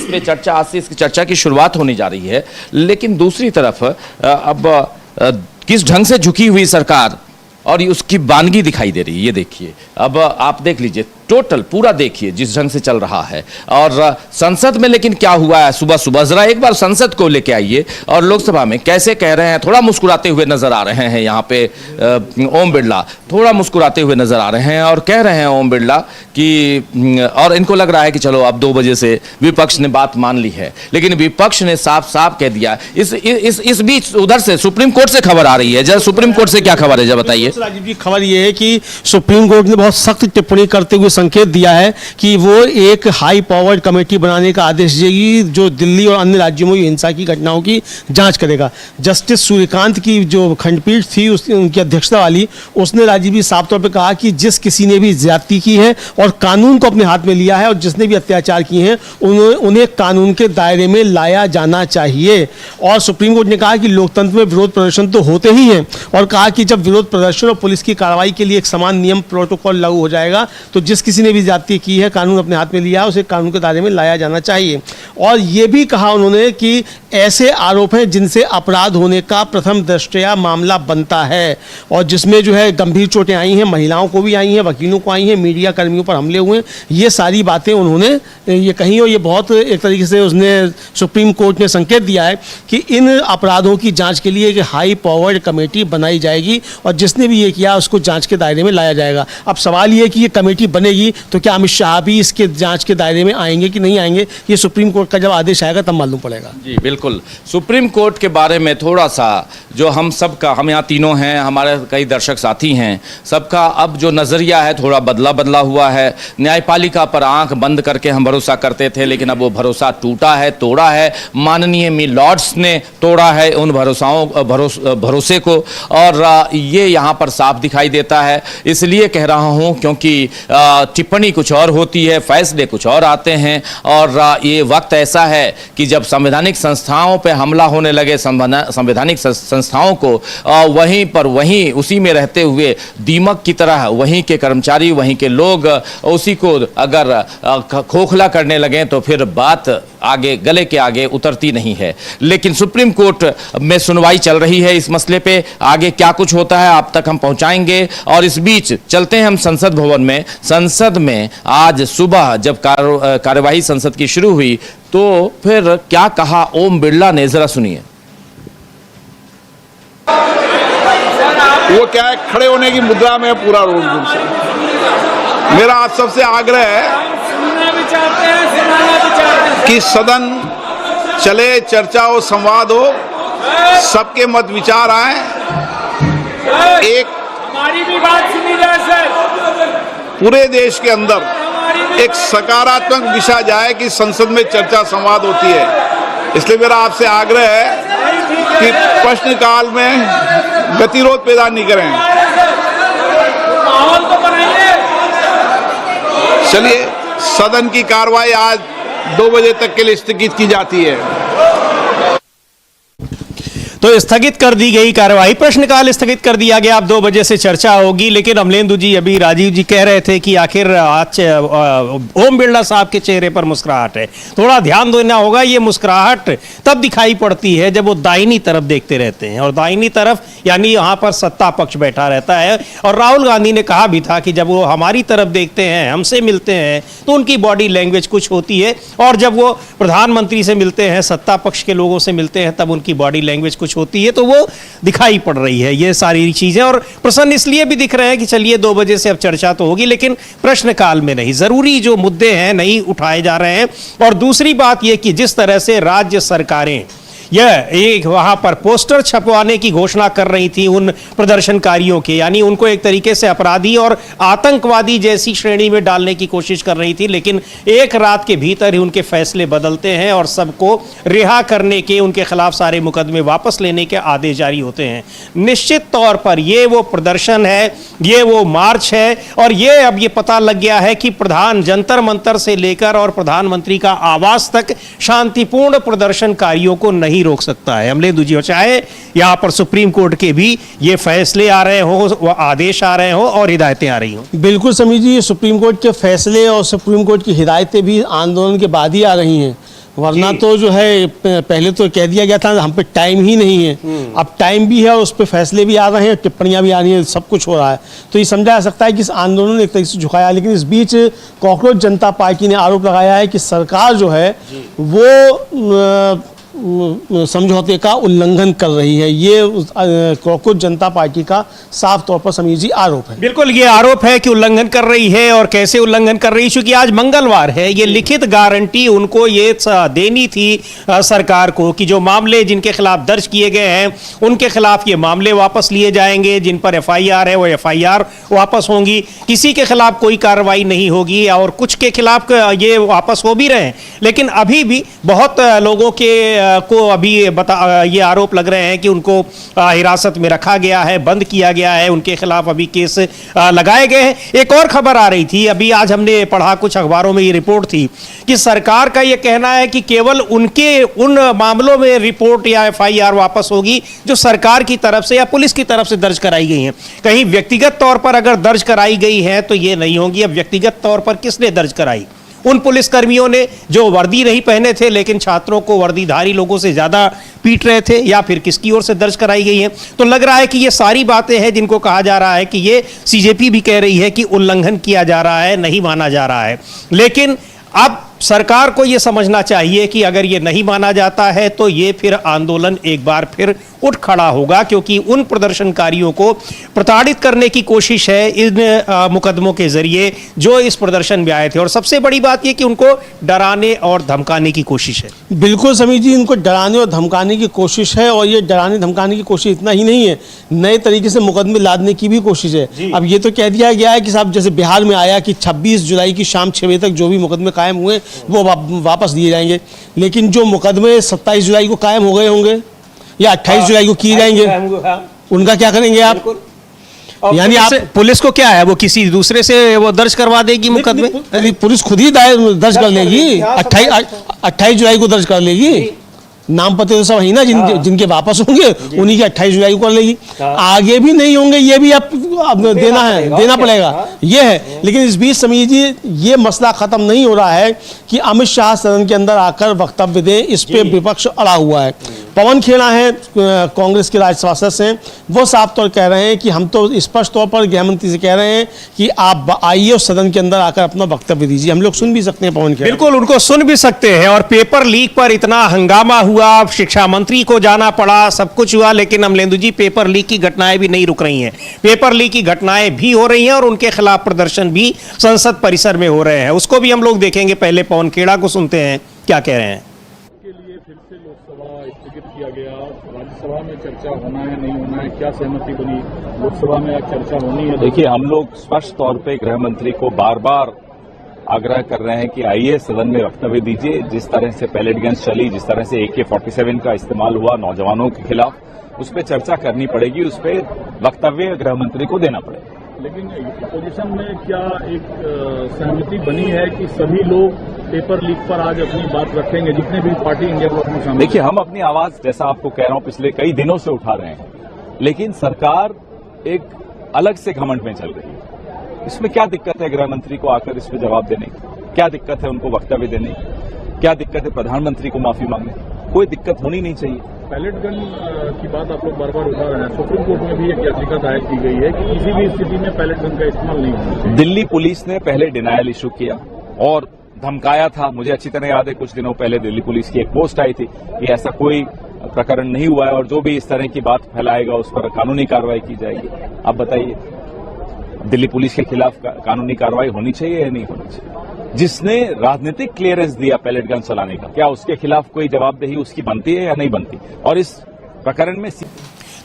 इस पे चर्चा, आज से इसकी चर्चा की शुरुआत होने जा रही है। लेकिन दूसरी तरफ अब किस ढंग से झुकी हुई सरकार और उसकी वानगी दिखाई दे रही है, ये देखिए। अब आप देख लीजिए, टोटल पूरा देखिए जिस ढंग से चल रहा है। और संसद में लेकिन क्या हुआ है सुबह सुबह, जरा एक बार संसद को लेके आइए और लोकसभा में कैसे कह रहे हैं, थोड़ा मुस्कुराते हुए नजर आ रहे हैं यहाँ पे ओम बिरला, थोड़ा मुस्कुराते हुए नजर आ रहे हैं और कह रहे हैं ओम बिरला कि, और इनको लग रहा है कि चलो अब 2 बजे से विपक्ष ने बात मान ली है। लेकिन विपक्ष ने साफ साफ कह दिया। इस बीच उधर से सुप्रीम कोर्ट से खबर आ रही है, जरा सुप्रीम कोर्ट से क्या खबर है जरा बताइए। राजीव जी, खबर यह है कि सुप्रीम कोर्ट ने बहुत सख्त टिप्पणी करते हुए संकेत दिया है कि वो एक हाई पावर्ड कमेटी बनाने का आदेश देगी जो दिल्ली और अन्य राज्यों में हुई हिंसा की घटनाओं की जांच करेगा। जस्टिस सूर्यकांत की जो खंडपीठ थी उनकी अध्यक्षता वाली, उसने राजीव जी साफ तौर पर कहा कि जिस किसी ने भी ज्यादती की है और कानून को अपने हाथ में लिया है और जिसने भी अत्याचार किए हैं उन्हें कानून के दायरे में लाया जाना चाहिए। और सुप्रीम कोर्ट ने कहा कि लोकतंत्र में विरोध प्रदर्शन तो होते ही हैं और कहा कि जब विरोध प्रदर्शन और पुलिस की कार्रवाई के लिए एक समान नियम प्रोटोकॉल लागू हो जाएगा तो जिस किसी ने भी ज्यादती की है, कानून अपने हाथ में लिया है, उसे कानून के दायरे में लाया जाना चाहिए। और ये भी कहा उन्होंने कि ऐसे आरोप हैं जिनसे अपराध होने का प्रथम दृष्टया मामला बनता है और जिसमें जो है गंभीर चोटें आई हैं, महिलाओं को भी आई हैं, वकीलों को आई हैं, मीडिया कर्मियों पर हमले हुए हैं। ये सारी बातें उन्होंने ये कही और ये बहुत एक तरीके से उसने सुप्रीम कोर्ट ने संकेत दिया है कि इन अपराधों की जांच के लिए एक हाई पावर्ड कमेटी बनाई जाएगी और जिसने भी ये किया उसको जांच के दायरे में लाया जाएगा। अब सवाल ये कि ये कमेटी बनेगी तो क्या अमित शाह भी इसके जांच के दायरे में आएंगे कि नहीं आएंगे, ये सुप्रीम कोर्ट का जब आदेश आएगा तब मालूम पड़ेगा। जी बिल्कुल। सुप्रीम कोर्ट के बारे में थोड़ा सा जो हम यहाँ तीनों हैं, हमारे कई दर्शक साथी हैं, सबका अब जो नज़रिया है थोड़ा बदला हुआ है। न्यायपालिका पर आंख बंद करके हम भरोसा करते थे, लेकिन अब वो भरोसा टूटा है, तोड़ा है। माननीय मिलॉर्ड्स ने तोड़ा है उन भरोसे को और ये यहाँ पर साफ दिखाई देता है। इसलिए कह रहा हूँ क्योंकि टिप्पणी कुछ और होती है, फैसले कुछ और आते हैं और ये वक्त ऐसा है कि जब संवैधानिक संस्थाओं पे हमला होने लगे, संवैधानिक संस्थाओं को वहीं उसी में रहते हुए दीमक की तरह वहीं के कर्मचारी, वहीं के लोग उसी को अगर खोखला करने लगे तो फिर बात आगे गले के आगे उतरती नहीं है। लेकिन सुप्रीम कोर्ट में सुनवाई चल रही है इस मसले पे, आगे क्या कुछ होता है आप तक हम पहुंचाएंगे। और इस बीच चलते हैं हम संसद भवन में। संसद में आज सुबह जब कार्यवाही संसद की शुरू हुई तो फिर क्या कहा ओम बिरला ने, जरा सुनिए। वो क्या है, खड़े होने की मुद्रा में पूरा रोड से। मेरा आप सबसे आग्रह है कि सदन चले, चर्चा हो, संवाद हो, सबके मत विचार आए, एक हमारी भी बात सुनी जाए सर, पूरे देश के अंदर एक सकारात्मक दिशा जाए कि संसद में चर्चा संवाद होती है। इसलिए मेरा आपसे आग्रह है कि प्रश्नकाल में गतिरोध पैदा नहीं करें। माहौल तो बनाइए। चलिए, सदन की कार्रवाई आज 2 बजे तक के लिए स्थगित की जाती है। तो स्थगित कर दी गई कार्यवाही, प्रश्नकाल स्थगित कर दिया गया। अब 2 बजे से चर्चा होगी। लेकिन अमलेंदु जी, अभी राजीव जी कह रहे थे कि आखिर आज ओम बिरला साहब के चेहरे पर मुस्कुराहट है। थोड़ा ध्यान देना होगा, ये मुस्कुराहट तब दिखाई पड़ती है जब वो दाहिनी तरफ देखते रहते हैं और दाहिनी तरफ यानी यहाँ पर सत्ता पक्ष बैठा रहता है। और राहुल गांधी ने कहा भी था कि जब वो हमारी तरफ देखते हैं, हमसे मिलते हैं तो उनकी बॉडी लैंग्वेज कुछ होती है और जब वो प्रधानमंत्री से मिलते हैं, सत्ता पक्ष के लोगों से मिलते हैं, तब उनकी बॉडी लैंग्वेज कुछ होती है। तो वो दिखाई पड़ रही है ये सारी चीजें और प्रसन्न इसलिए भी दिख रहे हैं कि चलिए 2 बजे से अब चर्चा तो होगी, लेकिन प्रश्नकाल में नहीं, जरूरी जो मुद्दे हैं नहीं उठाए जा रहे हैं। और दूसरी बात यह कि जिस तरह से राज्य सरकारें यह एक वहां पर पोस्टर छपवाने की घोषणा कर रही थी उन प्रदर्शनकारियों के, यानी उनको एक तरीके से अपराधी और आतंकवादी जैसी श्रेणी में डालने की कोशिश कर रही थी। लेकिन एक रात के भीतर ही उनके फैसले बदलते हैं और सबको रिहा करने के, उनके खिलाफ सारे मुकदमे वापस लेने के आदेश जारी होते हैं। निश्चित तौर पर ये वो प्रदर्शन है, ये वो मार्च है और ये अब ये पता लग गया है कि जंतर मंतर से लेकर और प्रधानमंत्री का आवास तक शांतिपूर्ण प्रदर्शनकारियों को नहीं रोक सकता है। अमलेंदु जी, चाहे यहां पर सुप्रीम कोर्ट के भी ये फैसले आ रहे हो, आदेश आ रहे हो और हिदायतें आ रही हो। बिल्कुल समीर जी, सुप्रीम कोर्ट के फैसले और सुप्रीम कोर्ट की हिदायतें भी आंदोलन के बाद ही आ रही हैं। वरना तो जो है पहले तो कह दिया गया था हम पे टाइम ही नहीं है, अब टाइम भी है और उस पर फैसले भी आ रहे हैं, टिप्पणियां भी आ रही हैं, सब कुछ हो रहा है। तो ये समझा जा सकता है कि इस आंदोलन ने एक तरीके से झुकाया। लेकिन इस बीच कॉकरोच जनता पार्टी ने आरोप लगाया है कि सरकार जो है वो समझौते का उल्लंघन कर रही है। ये कॉकरोच जनता पार्टी का साफ तौर पर समीर जी आरोप है। बिल्कुल ये आरोप है कि उल्लंघन कर रही है। और कैसे उल्लंघन कर रही है? क्योंकि आज मंगलवार है, ये लिखित गारंटी उनको ये देनी थी सरकार को कि जो मामले जिनके खिलाफ दर्ज किए गए हैं उनके खिलाफ ये मामले वापस लिए जाएंगे, जिन पर एफआईआर है वो एफआईआर वापस होंगी, किसी के खिलाफ कोई कार्रवाई नहीं होगी और कुछ के खिलाफ ये वापस हो भी रहे हैं। लेकिन अभी भी बहुत लोगों के को अभी ये आरोप लग रहे हैं कि उनको हिरासत में रखा गया है, बंद किया गया है, उनके खिलाफ अभी केस लगाए गए हैं। एक और खबर आ रही थी अभी, आज हमने पढ़ा कुछ अखबारों में, ये रिपोर्ट थी कि सरकार का ये कहना है कि केवल उन मामलों में रिपोर्ट या एफआईआर वापस होगी जो सरकार की तरफ से या पुलिस की तरफ से दर्ज कराई गई हैं। कहीं व्यक्तिगत तौर पर अगर दर्ज कराई गई है तो ये नहीं होगी। अब व्यक्तिगत तौर पर किसने दर्ज कराई? उन पुलिसकर्मियों ने जो वर्दी नहीं पहने थे लेकिन छात्रों को वर्दीधारी लोगों से ज्यादा पीट रहे थे, या फिर किसकी ओर से दर्ज कराई गई है? तो लग रहा है कि ये सारी बातें हैं जिनको कहा जा रहा है कि ये सीजेपी भी कह रही है कि उल्लंघन किया जा रहा है, नहीं माना जा रहा है। लेकिन अब सरकार को यह समझना चाहिए कि अगर ये नहीं माना जाता है तो ये फिर आंदोलन एक बार फिर उठ खड़ा होगा, क्योंकि उन प्रदर्शनकारियों को प्रताड़ित करने की कोशिश है इन मुकदमों के जरिए जो इस प्रदर्शन में आए थे। और सबसे बड़ी बात यह कि उनको डराने और धमकाने की कोशिश है। बिल्कुल समीर जी, इनको डराने और धमकाने की कोशिश है। और ये डराने धमकाने की कोशिश इतना ही नहीं है, नए तरीके से मुकदमे लादने की भी कोशिश है। अब ये तो कह दिया गया है कि साहब जैसे बिहार में आया कि 26 जुलाई की शाम 6 बजे तक जो भी मुकदमे कायम हुए वो वापस दिए जाएंगे। लेकिन जो मुकदमे 27 जुलाई को कायम हो गए होंगे या 28 जुलाई को किए जाएंगे, उनका क्या करेंगे आप? यानी आप पुलिस को क्या है, वो किसी दूसरे से वो दर्ज करवा देगी मुकदमे? पुलिस खुद ही दर्ज कर लेगी, 28 जुलाई को दर्ज कर लेगी। नाम पते तो सब है ना, जिनके वापस होंगे उन्हीं के 28 जुलाई को कर लेगी। आगे भी नहीं होंगे, ये भी अब देना पड़ेगा, ये है। लेकिन इस बीच समीर जी ये मसला खत्म नहीं हो रहा है कि अमित शाह सदन के अंदर आकर वक्तव्य दें, इस पे विपक्ष अड़ा हुआ है। पवन खेड़ा है कांग्रेस के राज्यसभा सदस्य हैं, वो साफ तौर कह रहे हैं कि हम तो स्पष्ट तौर पर गृह मंत्री से कह रहे हैं कि आप आइए और सदन के अंदर आकर अपना वक्तव्य दीजिए। हम लोग सुन भी सकते हैं पवन खेड़ा, बिल्कुल उनको सुन भी सकते हैं। और पेपर लीक पर इतना हंगामा हुआ, शिक्षा मंत्री को जाना पड़ा, सब कुछ हुआ, लेकिन अमलेंदु जी पेपर लीक की घटनाएं भी नहीं रुक रही हैं। पेपर लीक की घटनाएं भी हो रही हैं और उनके खिलाफ प्रदर्शन भी संसद परिसर में हो रहे हैं। उसको भी हम लोग देखेंगे। पहले पवन खेड़ा को सुनते हैं क्या कह रहे हैं। के लिए फिर से लोकसभा स्थगित किया गया, राज्यसभा में चर्चा होना है नहीं होना है, क्या सहमति बनी? लोकसभा में आज चर्चा होनी है। देखिए, हम लोग स्पष्ट तौर पे गृह मंत्री को बार बार आग्रह कर रहे हैं कि आइए सदन में वक्तव्य दीजिए। जिस तरह से पैलेट गन्स चली, जिस तरह से AK-47 का इस्तेमाल हुआ नौजवानों के खिलाफ, उस पर चर्चा करनी पड़ेगी, उस पर वक्तव्य गृह मंत्री को देना पड़ेगा। लेकिन अपोजिशन में क्या एक सहमति बनी है कि सभी लोग पेपर लीक पर आज अपनी बात रखेंगे, जितने भी पार्टी इंडिया ब्लॉक में शामिल? देखिए, हम अपनी आवाज, जैसा आपको कह रहा हूं, पिछले कई दिनों से उठा रहे हैं, लेकिन सरकार एक अलग से घमंड में चल रही है। इसमें क्या दिक्कत है गृह मंत्री को आकर इस पर जवाब देने की? क्या दिक्कत है उनको वक्तव्य देने की? क्या दिक्कत है प्रधानमंत्री को माफी मांगने? कोई दिक्कत होनी नहीं चाहिए। पैलेट गन की बात आप लोग बार बार उठा रहे हैं। सुप्रीम कोर्ट में भी एक याचिका दायर की गई है कि किसी भी स्थिति में पैलेट गन का इस्तेमाल नहीं होना चाहिए। दिल्ली पुलिस ने पहले डिनायल इशू किया और धमकाया था। मुझे अच्छी तरह याद है, कुछ दिनों पहले दिल्ली पुलिस की एक पोस्ट आई थी कि ऐसा कोई प्रकरण नहीं हुआ है और जो भी इस तरह की बात फैलाएगा उस पर कानूनी कार्रवाई की जाएगी। आप बताइए, दिल्ली पुलिस के खिलाफ कानूनी कार्रवाई होनी चाहिए या नहीं होनी चाहिए? जिसने राजनीतिक क्लियरेंस दिया पैलेट गन चलाने का, क्या उसके खिलाफ कोई जवाबदेही उसकी बनती है या नहीं बनती? और इस प्रकरण में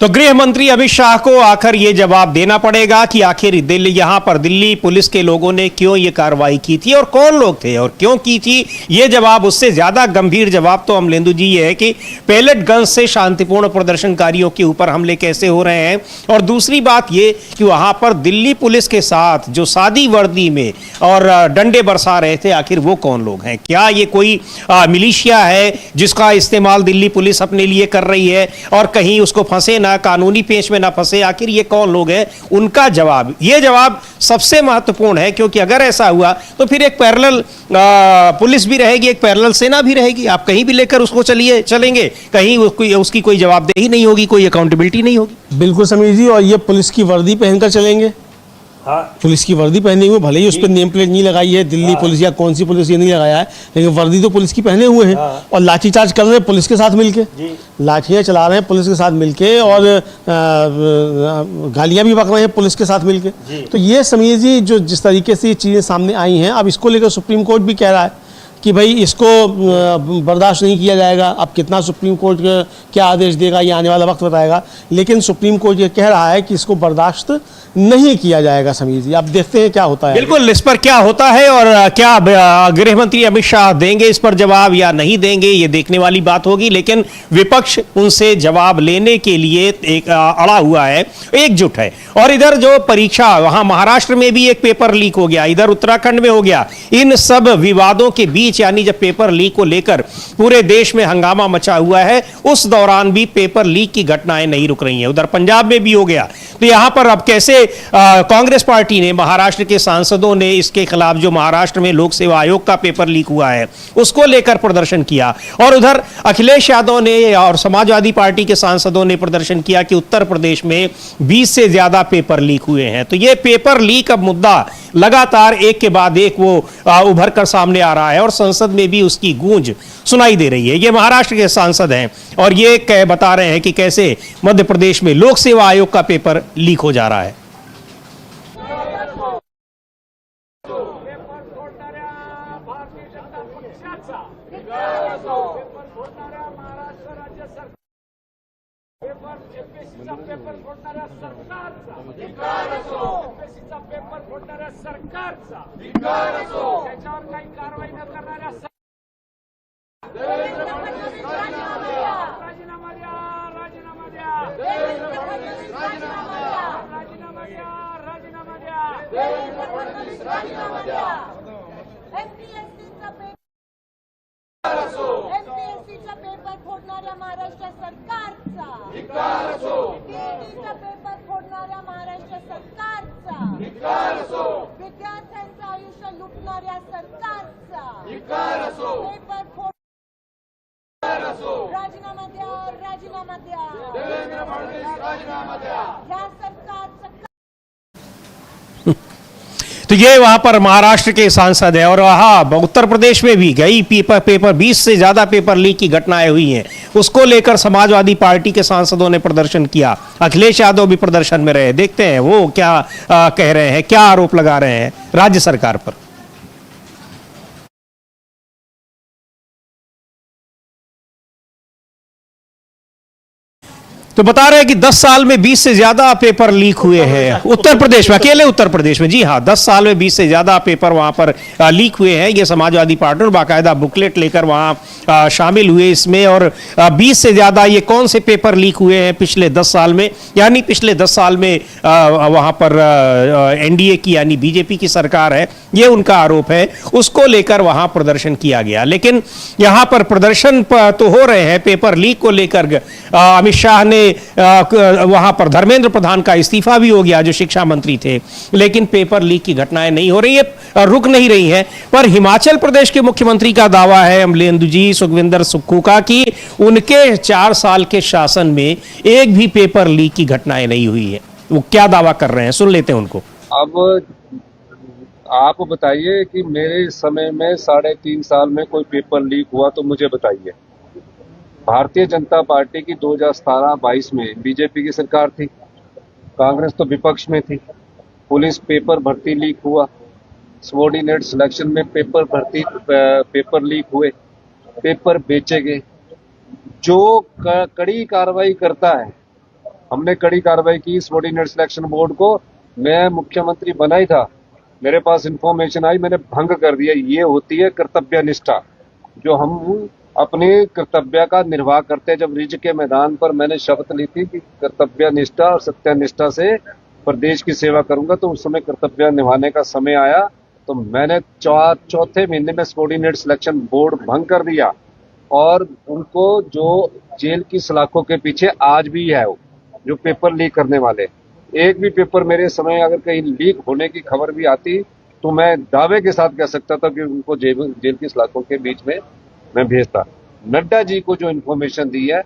तो गृह मंत्री अमित शाह को आखिर ये जवाब देना पड़ेगा कि आखिर यहां पर दिल्ली पुलिस के लोगों ने क्यों ये कार्रवाई की थी और कौन लोग थे और क्यों की थी। ये जवाब, उससे ज्यादा गंभीर जवाब तो अमलेंदु जी ये है कि पैलेट गन से शांतिपूर्ण प्रदर्शनकारियों के ऊपर हमले कैसे हो रहे हैं। और दूसरी बात ये कि वहां पर दिल्ली पुलिस के साथ जो सादी वर्दी में और डंडे बरसा रहे थे, आखिर वो कौन लोग हैं? क्या ये कोई मिलिशिया है जिसका इस्तेमाल दिल्ली पुलिस अपने लिए कर रही है और कहीं उसको फंसे ना ना कानूनी पेच में ना फंसे, आखिर ये कौन लोग हैं, उनका जवाब, ये जवाब सबसे महत्वपूर्ण है। क्योंकि अगर ऐसा हुआ तो फिर एक पैरेलल पुलिस भी रहेगी, एक पैरेलल सेना भी रहेगी। आप कहीं भी लेकर उसको चलेंगे, कहीं उसकी कोई जवाबदेही नहीं होगी, कोई अकाउंटेबिलिटी नहीं होगी। बिल्कुल समीर जी, और ये पुलिस की वर्दी पहनकर चलेंगे। हाँ, पुलिस की वर्दी पहने हुए, भले ही उस पर नेम प्लेट नहीं लगाई है दिल्ली पुलिस या कौन सी पुलिस, ये नहीं लगाया है, लेकिन वर्दी तो पुलिस की पहने हुए हैं। और लाठीचार्ज कर रहे हैं पुलिस के साथ मिलके, लाठियां चला रहे हैं पुलिस के साथ मिलके, और गालियां भी बक रहे हैं पुलिस के साथ मिलके। तो ये समीर जी, जो जिस तरीके से ये चीज़ें सामने आई हैं, अब इसको लेकर सुप्रीम कोर्ट भी कह रहा है कि भाई इसको बर्दाश्त नहीं किया जाएगा। अब कितना सुप्रीम कोर्ट क्या आदेश देगा ये आने वाला वक्त बताएगा, लेकिन सुप्रीम कोर्ट ये कह रहा है कि इसको बर्दाश्त नहीं किया जाएगा। समीर जी, अब देखते हैं क्या होता है। बिल्कुल, इस पर क्या होता है और क्या गृह मंत्री अमित शाह देंगे इस पर जवाब या नहीं देंगे, ये देखने वाली बात होगी। लेकिन विपक्ष उनसे जवाब लेने के लिए एक अड़ा हुआ है, एकजुट है। और इधर जो परीक्षा, वहां महाराष्ट्र में भी एक पेपर लीक हो गया, इधर उत्तराखंड में हो गया। इन सब विवादों के बीच, यानी जब पेपर लीक को लेकर पूरे देश में हंगामा मचा हुआ है, उस दौरान भी पेपर लीक की घटनाएं नहीं रुक रही हैं। उधर पंजाब में भी हो गया। तो यहां पर अब कैसे कांग्रेस पार्टी ने, महाराष्ट्र के सांसदों ने इसके खिलाफ, जो महाराष्ट्र में लोक सेवा आयोग का पेपर लीक हुआ है उसको लेकर प्रदर्शन किया, और उधर अखिलेश यादव ने और समाजवादी पार्टी के सांसदों ने प्रदर्शन किया कि उत्तर प्रदेश में 20 से ज्यादा पेपर लीक हुए हैं। तो ये पेपर लीक अब मुद्दा लगातार एक के बाद एक वो उभर कर सामने आ रहा है, और संसद में भी उसकी गूंज सुनाई दे रही है। ये महाराष्ट्र के सांसद हैं और ये बता रहे हैं कि कैसे मध्य प्रदेश में लोक सेवा आयोग का पेपर लीक हो जा रहा है। एमपीएससीचा पेपर फोडणाऱ्या महाराष्ट्र सरकारचा, टीईटीचा पेपर फोडणाऱ्या महाराष्ट्र सरकारचा, विद्यार्थ्यांचं आयुष्य लुटणाऱ्या सरकारचा पेपर फोड, राजीनामा द्या, राजीनामा द्या, या सरकारचं। तो ये वहां पर महाराष्ट्र के सांसद है, और वहां उत्तर प्रदेश में भी गई पेपर 20 से ज्यादा पेपर लीक की घटनाएं हुई हैं। उसको लेकर समाजवादी पार्टी के सांसदों ने प्रदर्शन किया, अखिलेश यादव भी प्रदर्शन में रहे। देखते हैं वो क्या कह रहे हैं, क्या आरोप लगा रहे हैं राज्य सरकार पर। तो बता रहे हैं कि 10 साल में 20 से ज्यादा पेपर लीक हुए हैं उत्तर प्रदेश में, अकेले उत्तर प्रदेश में। जी हाँ, 10 साल में 20 से ज्यादा पेपर वहां पर लीक हुए हैं। ये समाजवादी पार्टी ने बाकायदा बुकलेट लेकर वहां शामिल हुए इसमें, और 20 से ज्यादा ये कौन से पेपर लीक हुए हैं पिछले 10 साल में, यानी पिछले 10 साल में वहां पर एनडीए की यानी बीजेपी की सरकार है, ये उनका आरोप है। उसको लेकर वहां प्रदर्शन किया गया। लेकिन यहां पर प्रदर्शन तो हो रहे हैं पेपर लीक को लेकर। अमित शाह ने वहां पर, धर्मेंद्र प्रधान का इस्तीफा भी हो गया जो शिक्षा मंत्री थे, लेकिन पेपर लीक की घटनाएं नहीं हो रही है, रुक नहीं रही हैं। पर हिमाचल प्रदेश के मुख्यमंत्री का दावा है, अमलेंदु जी सुखविंदर सुक्खू का, कि उनके 4 साल के शासन में एक भी पेपर लीक की घटनाएं नहीं हुई है। वो क्या दावा कर रहे हैं, सुन लेते हैं उनको। अब आप बताइए कि मेरे समय में 3.5 साल में कोई पेपर लीक हुआ तो मुझे बताइए। भारतीय जनता पार्टी की 2017-22 में बीजेपी की सरकार थी, कांग्रेस तो विपक्ष में थी। पुलिस पेपर भर्ती लीक हुआ, सबॉर्डिनेट सिलेक्शन में पेपर लीक हुए, पेपर बेचे गए। जो कड़ी कार्रवाई करता है, हमने कड़ी कार्रवाई की सबॉर्डिनेट सिलेक्शन बोर्ड को। मैं मुख्यमंत्री बना ही था, मेरे पास इंफॉर्मेशन आई, मैंने भंग कर दिया। ये होती है कर्तव्य निष्ठा, जो हम अपने कर्तव्य का निर्वाह करते हैं। जब रिज के मैदान पर मैंने शपथ ली थी कि कर्तव्य निष्ठा और सत्यनिष्ठा से प्रदेश की सेवा करूंगा, तो उस समय कर्तव्य निभाने का समय आया, तो मैंने चौथे महीने में सबॉर्डिनेट सिलेक्शन बोर्ड भंग कर दिया। और उनको जो जेल की सलाखों के पीछे आज भी है, जो पेपर लीक करने वाले। एक भी पेपर मेरे समय अगर कहीं लीक होने की खबर भी आती तो मैं दावे के साथ कह सकता था कि उनको जेल की सलाखों के बीच में मैं भेजता। नड्डा जी को जो इन्फॉर्मेशन दी है,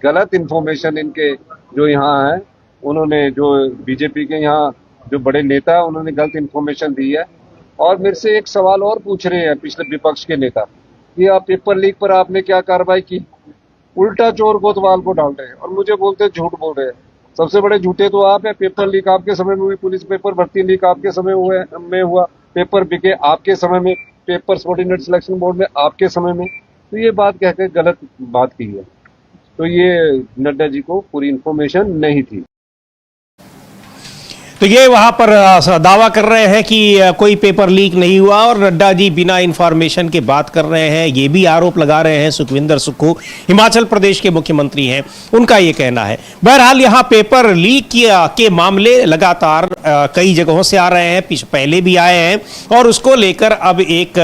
गलत इन्फॉर्मेशन इनके जो यहाँ है, उन्होंने जो बीजेपी के यहाँ जो बड़े नेता है उन्होंने गलत इन्फॉर्मेशन दी है। और मेरे से एक सवाल और पूछ रहे हैं पिछले विपक्ष के नेता कि आप पेपर लीक पर आपने क्या कार्रवाई की। उल्टा चोर कोतवाल को डाल रहे हैं और मुझे बोलते हैं झूठ बोल रहे हैं। सबसे बड़े झूठे तो आप है। पेपर लीक आपके समय में हुई, पुलिस पेपर भर्ती लीक आपके समय में हुआ, पेपर बिके आपके समय में, पेपर सबऑर्डिनेट सिलेक्शन बोर्ड में आपके समय में। तो ये बात कहकर गलत बात की है। तो ये नड्डा जी को पूरी इंफॉर्मेशन नहीं थी। तो ये वहां पर दावा कर रहे हैं कि कोई पेपर लीक नहीं हुआ और नड्डा जी बिना इंफॉर्मेशन के बात कर रहे हैं। ये भी आरोप लगा रहे हैं सुखविंदर सुक्खू, हिमाचल प्रदेश के मुख्यमंत्री हैं, उनका ये कहना है। बहरहाल यहाँ पेपर लीक के मामले लगातार कई जगहों से आ रहे हैं, पहले भी आए हैं और उसको लेकर अब एक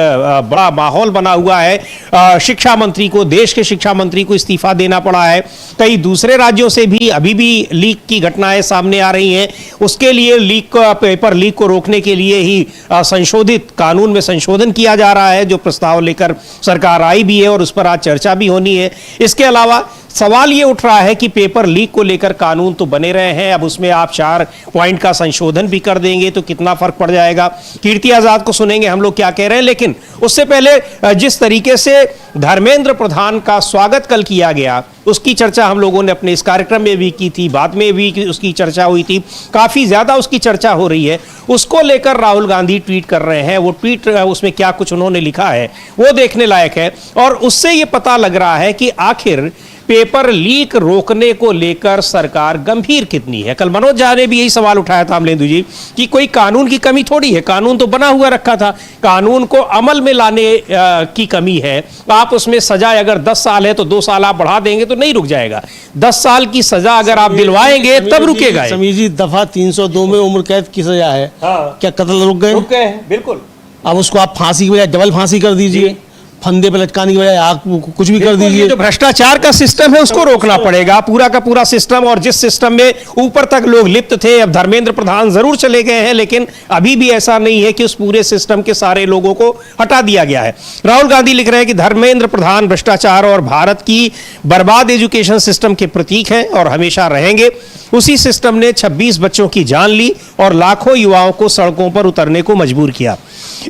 बड़ा माहौल बना हुआ है। शिक्षा मंत्री को, देश के शिक्षा मंत्री को इस्तीफा देना पड़ा है। कई दूसरे राज्यों से भी अभी भी लीक की घटनाएं सामने आ रही हैं। उसके लिए पेपर लीक को रोकने के लिए ही संशोधित कानून में संशोधन किया जा रहा है, जो प्रस्ताव लेकर सरकार आई भी है और उस पर आज चर्चा भी होनी है। इसके अलावा सवाल ये उठ रहा है कि पेपर लीक को लेकर कानून तो बने रहे हैं, अब उसमें आप 4 पॉइंट का संशोधन भी कर देंगे तो कितना फर्क पड़ जाएगा। कीर्ति आजाद को सुनेंगे हम लोग क्या कह रहे हैं, लेकिन उससे पहले जिस तरीके से धर्मेंद्र प्रधान का स्वागत कल किया गया उसकी चर्चा हम लोगों ने अपने इस कार्यक्रम में भी की थी, बाद में भी उसकी चर्चा हुई थी, काफी ज्यादा उसकी चर्चा हो रही है। उसको लेकर राहुल गांधी ट्वीट कर रहे हैं। वो ट्वीट, उसमें क्या कुछ उन्होंने लिखा है वो देखने लायक है और उससे ये पता लग रहा है कि आखिर पेपर लीक रोकने को लेकर सरकार गंभीर कितनी है। कल मनोज झा ने भी यही सवाल उठाया था अमलेंदु जी कि कोई कानून की कमी थोड़ी है, कानून तो बना हुआ रखा था, कानून को अमल में लाने की कमी है। आप उसमें सजा अगर 10 साल है तो 2 साल आप बढ़ा देंगे तो नहीं रुक जाएगा। 10 साल की सजा अगर आप दिलवाएंगे तब रुकेगा। समीर जी, दफा 302 में उम्र कैद की सजा है। क्या कत्ल रुक गए? रुक गए हैं, बिल्कुल। अब उसको आप फांसी की बजाय डबल फांसी कर दीजिए, फंदे पे लटकाने की बजाय आग कुछ भी कर दीजिए। जो भ्रष्टाचार का सिस्टम है उसको रोकना पड़ेगा, पूरा का पूरा सिस्टम। और जिस सिस्टम में ऊपर तक लोग लिप्त थे, अब धर्मेंद्र प्रधान जरूर चले गए हैं लेकिन अभी भी ऐसा नहीं है कि उस पूरे सिस्टम के सारे लोगों को हटा दिया गया है। राहुल गांधी लिख रहे हैं कि धर्मेंद्र प्रधान भ्रष्टाचार और भारत की बर्बाद एजुकेशन सिस्टम के प्रतीक हैं और हमेशा रहेंगे। उसी सिस्टम ने 26 बच्चों की जान ली और लाखों युवाओं को सड़कों पर उतरने को मजबूर किया।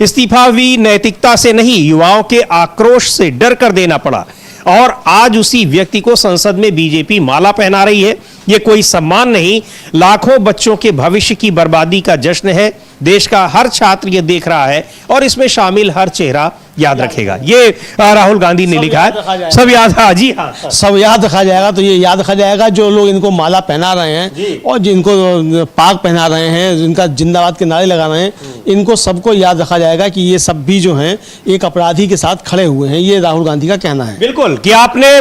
इस्तीफा भी नैतिकता से नहीं, युवाओं के आक्रोश से डर कर देना पड़ा और आज उसी व्यक्ति को संसद में बीजेपी माला पहना रही है। यह कोई सम्मान नहीं, लाखों बच्चों के भविष्य की बर्बादी का जश्न है। देश का हर छात्र यह देख रहा है और इसमें शामिल हर चेहरा याद रखेगा। ये राहुल गांधी ने लिखा है। सब याद, हाँ जी, हाँ, सब याद रखा जाएगा। तो ये याद रखा जाएगा जो लोग इनको माला पहना रहे हैं और जिनको पाग पहना रहे हैं, जिनका जिंदाबाद के नारे लगा रहे हैं, इनको सबको याद रखा जाएगा कि ये सब भी जो हैं एक अपराधी के साथ खड़े हुए हैं। ये राहुल गांधी का कहना है। बिल्कुल, कि आपने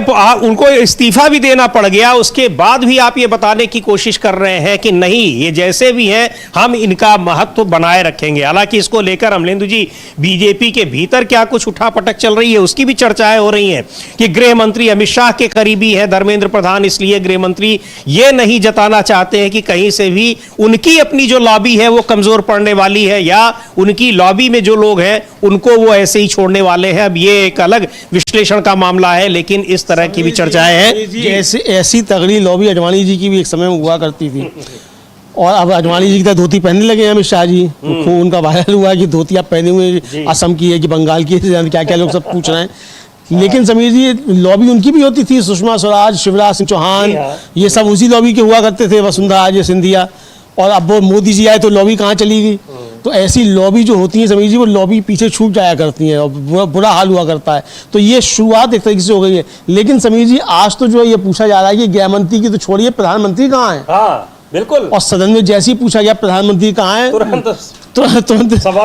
उनको इस्तीफा भी देना पड़ गया, उसके बाद भी आप ये बताने की कोशिश कर रहे हैं कि नहीं, ये जैसे भी हैं हम इनका महत्व बनाए रखेंगे। हालांकि इसको लेकर अमलेंदु जी बीजेपी के भीतर क्या कुछ उठापटक चल रही है उसकी भी चर्चाएं हो रही हैं कि गृह मंत्री अमित शाह के करीबी है धर्मेंद्र प्रधान, इसलिए गृह मंत्री ये नहीं जताना चाहते हैं कि कहीं से भी उनकी अपनी जो लॉबी है वो कमजोर पड़ने वाली है या उनकी लॉबी में जो लोग हैं उनको वो ऐसे ही छोड़ने वाले हैं। अब ये एक अलग विश्लेषण का मामला है लेकिन इस तरह की भी चर्चाएं हैं। ऐसी तगड़ी लॉबी अडवाणी जी की भी एक समय में हुआ करती थी और अब अडवाणी जी की तरह धोती पहनने लगे हैं अमित शाह जी। खूब उनका वायरल हुआ कि धोती आप पहने हुए, असम की है कि बंगाल की है, क्या क्या लोग सब पूछ रहे हैं। लेकिन समीर जी, लॉबी उनकी भी होती थी, सुषमा स्वराज, शिवराज सिंह चौहान, ये सब उसी लॉबी के हुआ करते थे, वसुंधरा राजे सिंधिया। और अब वो मोदी जी आए तो लॉबी कहाँ चली गई। तो ऐसी लॉबी जो होती है समीर जी, वो लॉबी पीछे छूट जाया करती हैं और बुरा हाल हुआ करता है। तो ये शुरुआत एक तरीके से हो गई है। लेकिन समीर जी, आज तो जो है ये पूछा जा रहा है कि गृह मंत्री की तो छोड़िए, प्रधानमंत्री कहाँ है। हाँ, बिल्कुल। और सदन में जैसे ही पूछा गया प्रधानमंत्री कहाँ है, तुरंत सभा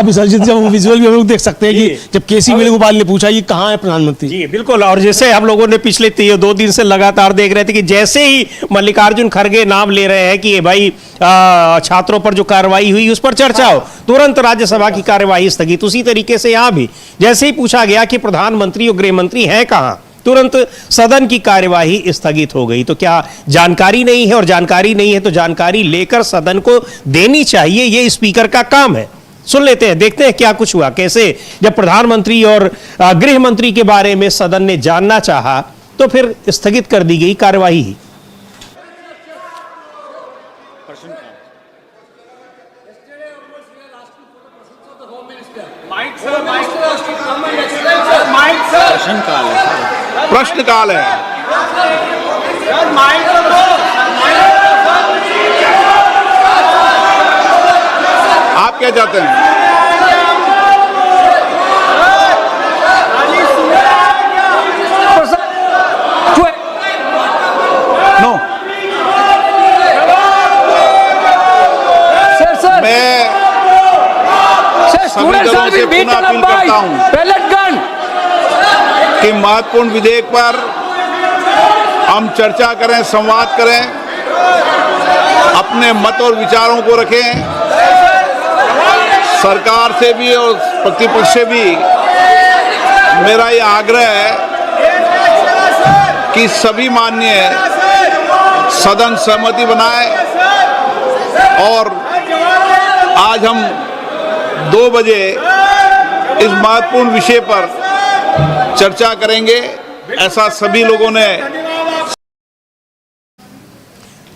विसर्जित। जब विजुअल भी हम लोग देख सकते हैं कि जब केसी वेणुगोपाल ने पूछा ये कहाँ है प्रधानमंत्री। जी बिल्कुल। और जैसे हम लोगों ने पिछले 2 दिन से लगातार देख रहे थे कि जैसे ही मल्लिकार्जुन खड़गे नाम ले रहे हैं कि भाई छात्रों पर जो कार्रवाई हुई उस पर चर्चा हो, तुरंत राज्यसभा की कार्यवाही स्थगित। उसी तरीके से यहाँ भी जैसे ही पूछा गया कि प्रधानमंत्री और गृह मंत्री है कहाँ, तुरंत सदन की कार्यवाही स्थगित हो गई। तो क्या जानकारी नहीं है? और जानकारी नहीं है तो जानकारी लेकर सदन को देनी चाहिए, ये स्पीकर का काम है। सुन लेते हैं, देखते हैं क्या कुछ हुआ, कैसे जब प्रधानमंत्री और गृह मंत्री के बारे में सदन ने जानना चाहा तो फिर स्थगित कर दी गई कार्यवाही। प्रश्नकाल है। आप क्या चाहते हैं? नो, मैं सभी दलों से पुनः अपील करता हूं कि महत्वपूर्ण विधेयक पर हम चर्चा करें, संवाद करें, अपने मत और विचारों को रखें। सरकार से भी और प्रतिपक्ष से भी मेरा ये आग्रह है कि सभी माननीय सदन सहमति बनाए और आज हम 2 बजे इस महत्वपूर्ण विषय पर चर्चा करेंगे, ऐसा सभी लोगों ने।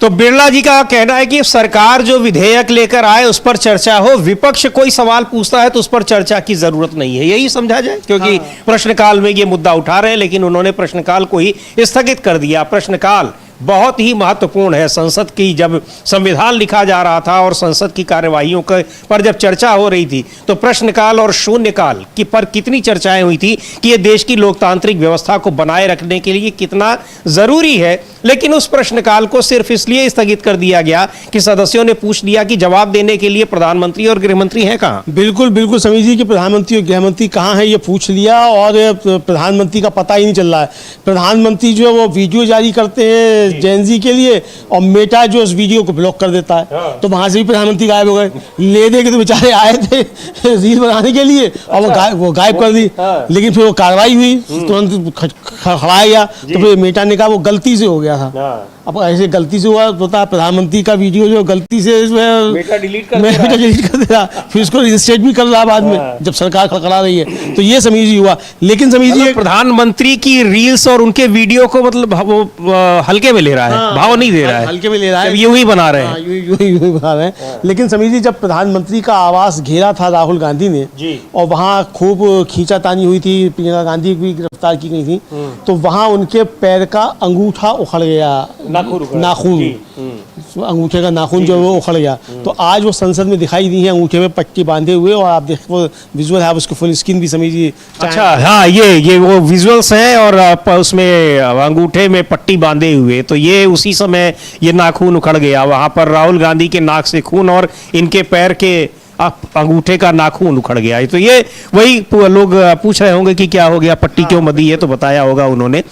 तो बिरला जी का कहना है कि सरकार जो विधेयक लेकर आए उस पर चर्चा हो, विपक्ष कोई सवाल पूछता है तो उस पर चर्चा की जरूरत नहीं है, यही समझा जाए, क्योंकि प्रश्नकाल में ये मुद्दा उठा रहे हैं लेकिन उन्होंने प्रश्नकाल को ही स्थगित कर दिया। प्रश्नकाल बहुत ही महत्वपूर्ण है। संसद की जब संविधान लिखा जा रहा था और संसद की कार्यवाहियों पर जब चर्चा हो रही थी तो प्रश्नकाल और शून्यकाल की पर कितनी चर्चाएं हुई थी कि ये देश की लोकतांत्रिक व्यवस्था को बनाए रखने के लिए कितना जरूरी है। लेकिन उस प्रश्नकाल को सिर्फ इसलिए स्थगित कर दिया गया कि सदस्यों ने पूछ लिया कि जवाब देने के लिए प्रधानमंत्री और गृहमंत्री हैं कहाँ। बिल्कुल बिल्कुल समीर जी कि प्रधानमंत्री और गृहमंत्री कहाँ है ये पूछ लिया और प्रधानमंत्री का पता ही नहीं चल रहा है। प्रधानमंत्री जो है वो वीडियो जारी करते हैं जेनजी के लिए और मेटा जो उस वीडियो को ब्लॉक कर देता है, तो वहां से भी प्रधानमंत्री गायब हो गए। ले दे के तो बेचारे आए थे रील बनाने के लिए और वो गायब कर दी। लेकिन फिर वो कार्रवाई हुई, तुरंत खड़ाया गया, तो फिर मेटा ने कहा वो गलती से हो गया था। अब ऐसे गलती से हुआ तो प्रधानमंत्री का वीडियो जो गलती से मेटा डिलीट कर दे रहा, फिर उसको रिस्टेट भी कर रहा बाद में जब सरकार खड़खड़ा रही है। तो ये समीर जी हुआ। लेकिन समीर जी प्रधानमंत्री की रील्स और उनके वीडियो को मतलब वो हल्के में ले रहा है, भाव नहीं दे रहा है, हल्के में ले रहा है, यूं ही बना रहे हैं, यूं ही बना रहे हैं। लेकिन समीर जी जब प्रधानमंत्री का आवास घेरा था राहुल गांधी ने और वहाँ खूब खींचातानी हुई थी, प्रियंका गांधी भी गिरफ्तार की गई थी, तो वहाँ उनके पैर का अंगूठा उखड़ गया, नाखून अंगूठे का नाखून जो है वो उखड़ गया। तो आज वो संसद में दिखाई दी है अंगूठे में पट्टी बांधे हुए, और आप देखो विजुअल है, आप उसको फुल स्क्रीन भी समझिए। अच्छा, हाँ, ये वो विजुअल्स हैं और उसमें अंगूठे में पट्टी बांधे हुए, तो ये उसी समय ये नाखून उखड़ गया। वहां पर राहुल गांधी के नाक से खून और इनके पैर के अंगूठे का नाखून उखड़ गया है। तो ये वही लोग पूछ रहे होंगे कि क्या हो गया, पट्टी क्यों बंधी है, तो बताया होगा उन्होंने।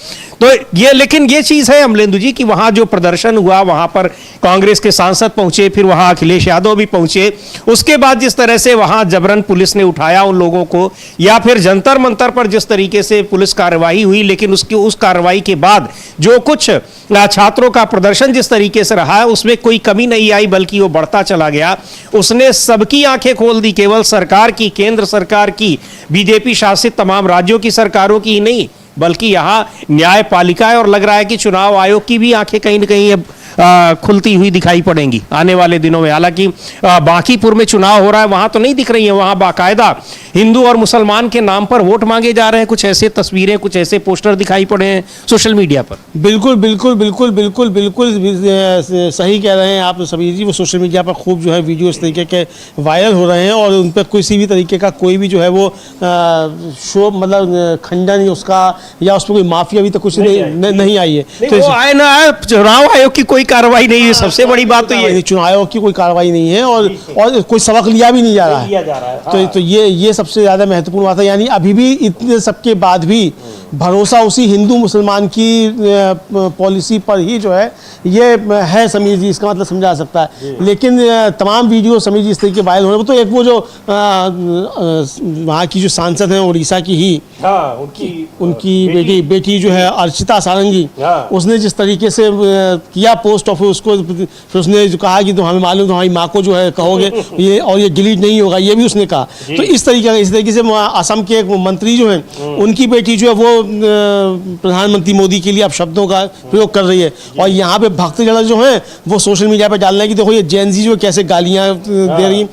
तो ये लेकिन ये चीज है अमलेंदु जी कि वहां जो प्रदर्शन हुआ, वहां पर कांग्रेस के सांसद पहुंचे, फिर वहां अखिलेश यादव भी पहुंचे, उसके बाद जिस तरह से वहां जबरन पुलिस ने उठाया उन लोगों को, या फिर जंतर मंतर पर जिस तरीके से पुलिस कार्रवाई हुई, लेकिन उस कार्रवाई के बाद जो कुछ छात्रों का प्रदर्शन जिस तरीके से रहा है उसमें कोई कमी नहीं आई, बल्कि वो बढ़ता चला गया। उसने सबकी आंखें खोल दी, केवल सरकार की, केंद्र सरकार की, बीजेपी शासित तमाम राज्यों की सरकारों की ही नहीं, बल्कि यहाँ न्यायपालिका है और लग रहा है कि चुनाव आयोग की भी आंखें कहीं न कहीं अब खुलती हुई दिखाई पड़ेंगी आने वाले दिनों में। हालांकि बांकीपुर में चुनाव हो रहा है, वहां तो नहीं दिख रही है, वहां बाकायदा हिंदू और मुसलमान के नाम पर वोट मांगे जा रहे हैं, कुछ ऐसे तस्वीरें, कुछ ऐसे पोस्टर दिखाई पड़े हैं सोशल मीडिया पर। बिल्कुल बिल्कुल बिल्कुल बिल्कुल बिल्कुल सही कह रहे हैं आप सभी जी। वो सोशल मीडिया पर खूब जो है वीडियो इस तरीके के वायरल हो रहे हैं और उन पर किसी भी तरीके का कोई भी जो है वो शो मतलब खंडन उसका या उस पर कोई माफी अभी तक कुछ नहीं आई है। तो आए ना आए, चुनाव आयोग की कोई कार्रवाई नहीं है, सबसे बड़ी बात तो ये चुनाव आयोग की कोई कार्रवाई नहीं है और कोई सबक लिया भी नहीं जा रहा है। तो ये सबसे ज्यादा महत्वपूर्ण बात है। यानी अभी भी इतने सबके बाद भी भरोसा उसी हिंदू मुसलमान की पॉलिसी पर ही जो है ये है समीर जी, इसका मतलब समझा सकता है। लेकिन तमाम वीडियो समीर जी इस तरीके वायरल हो रहे, वो तो एक वो जो वहाँ की जो सांसद हैं उड़ीसा की ही, उनकी बेटी जो है अर्चिता सारंगी, उसने जिस तरीके से किया पोस्ट ऑफ उसको, फिर उसने जो कहा कि तो हमें मालूम तुम्हारी माँ को जो है कहोगे ये और ये डिलीट नहीं होगा, ये भी उसने कहा। तो इस तरीके से असम के एक मंत्री जो हैं उनकी बेटी जो है वो प्रधानमंत्री मोदी के लिए अब शब्दों का प्रयोग कर रही है, और यहाँ पे भक्तजन जो हैं वो सोशल मीडिया पे डाल रहे हैं कि देखो ये जैन जी जो कैसे गालियाँ दे रही।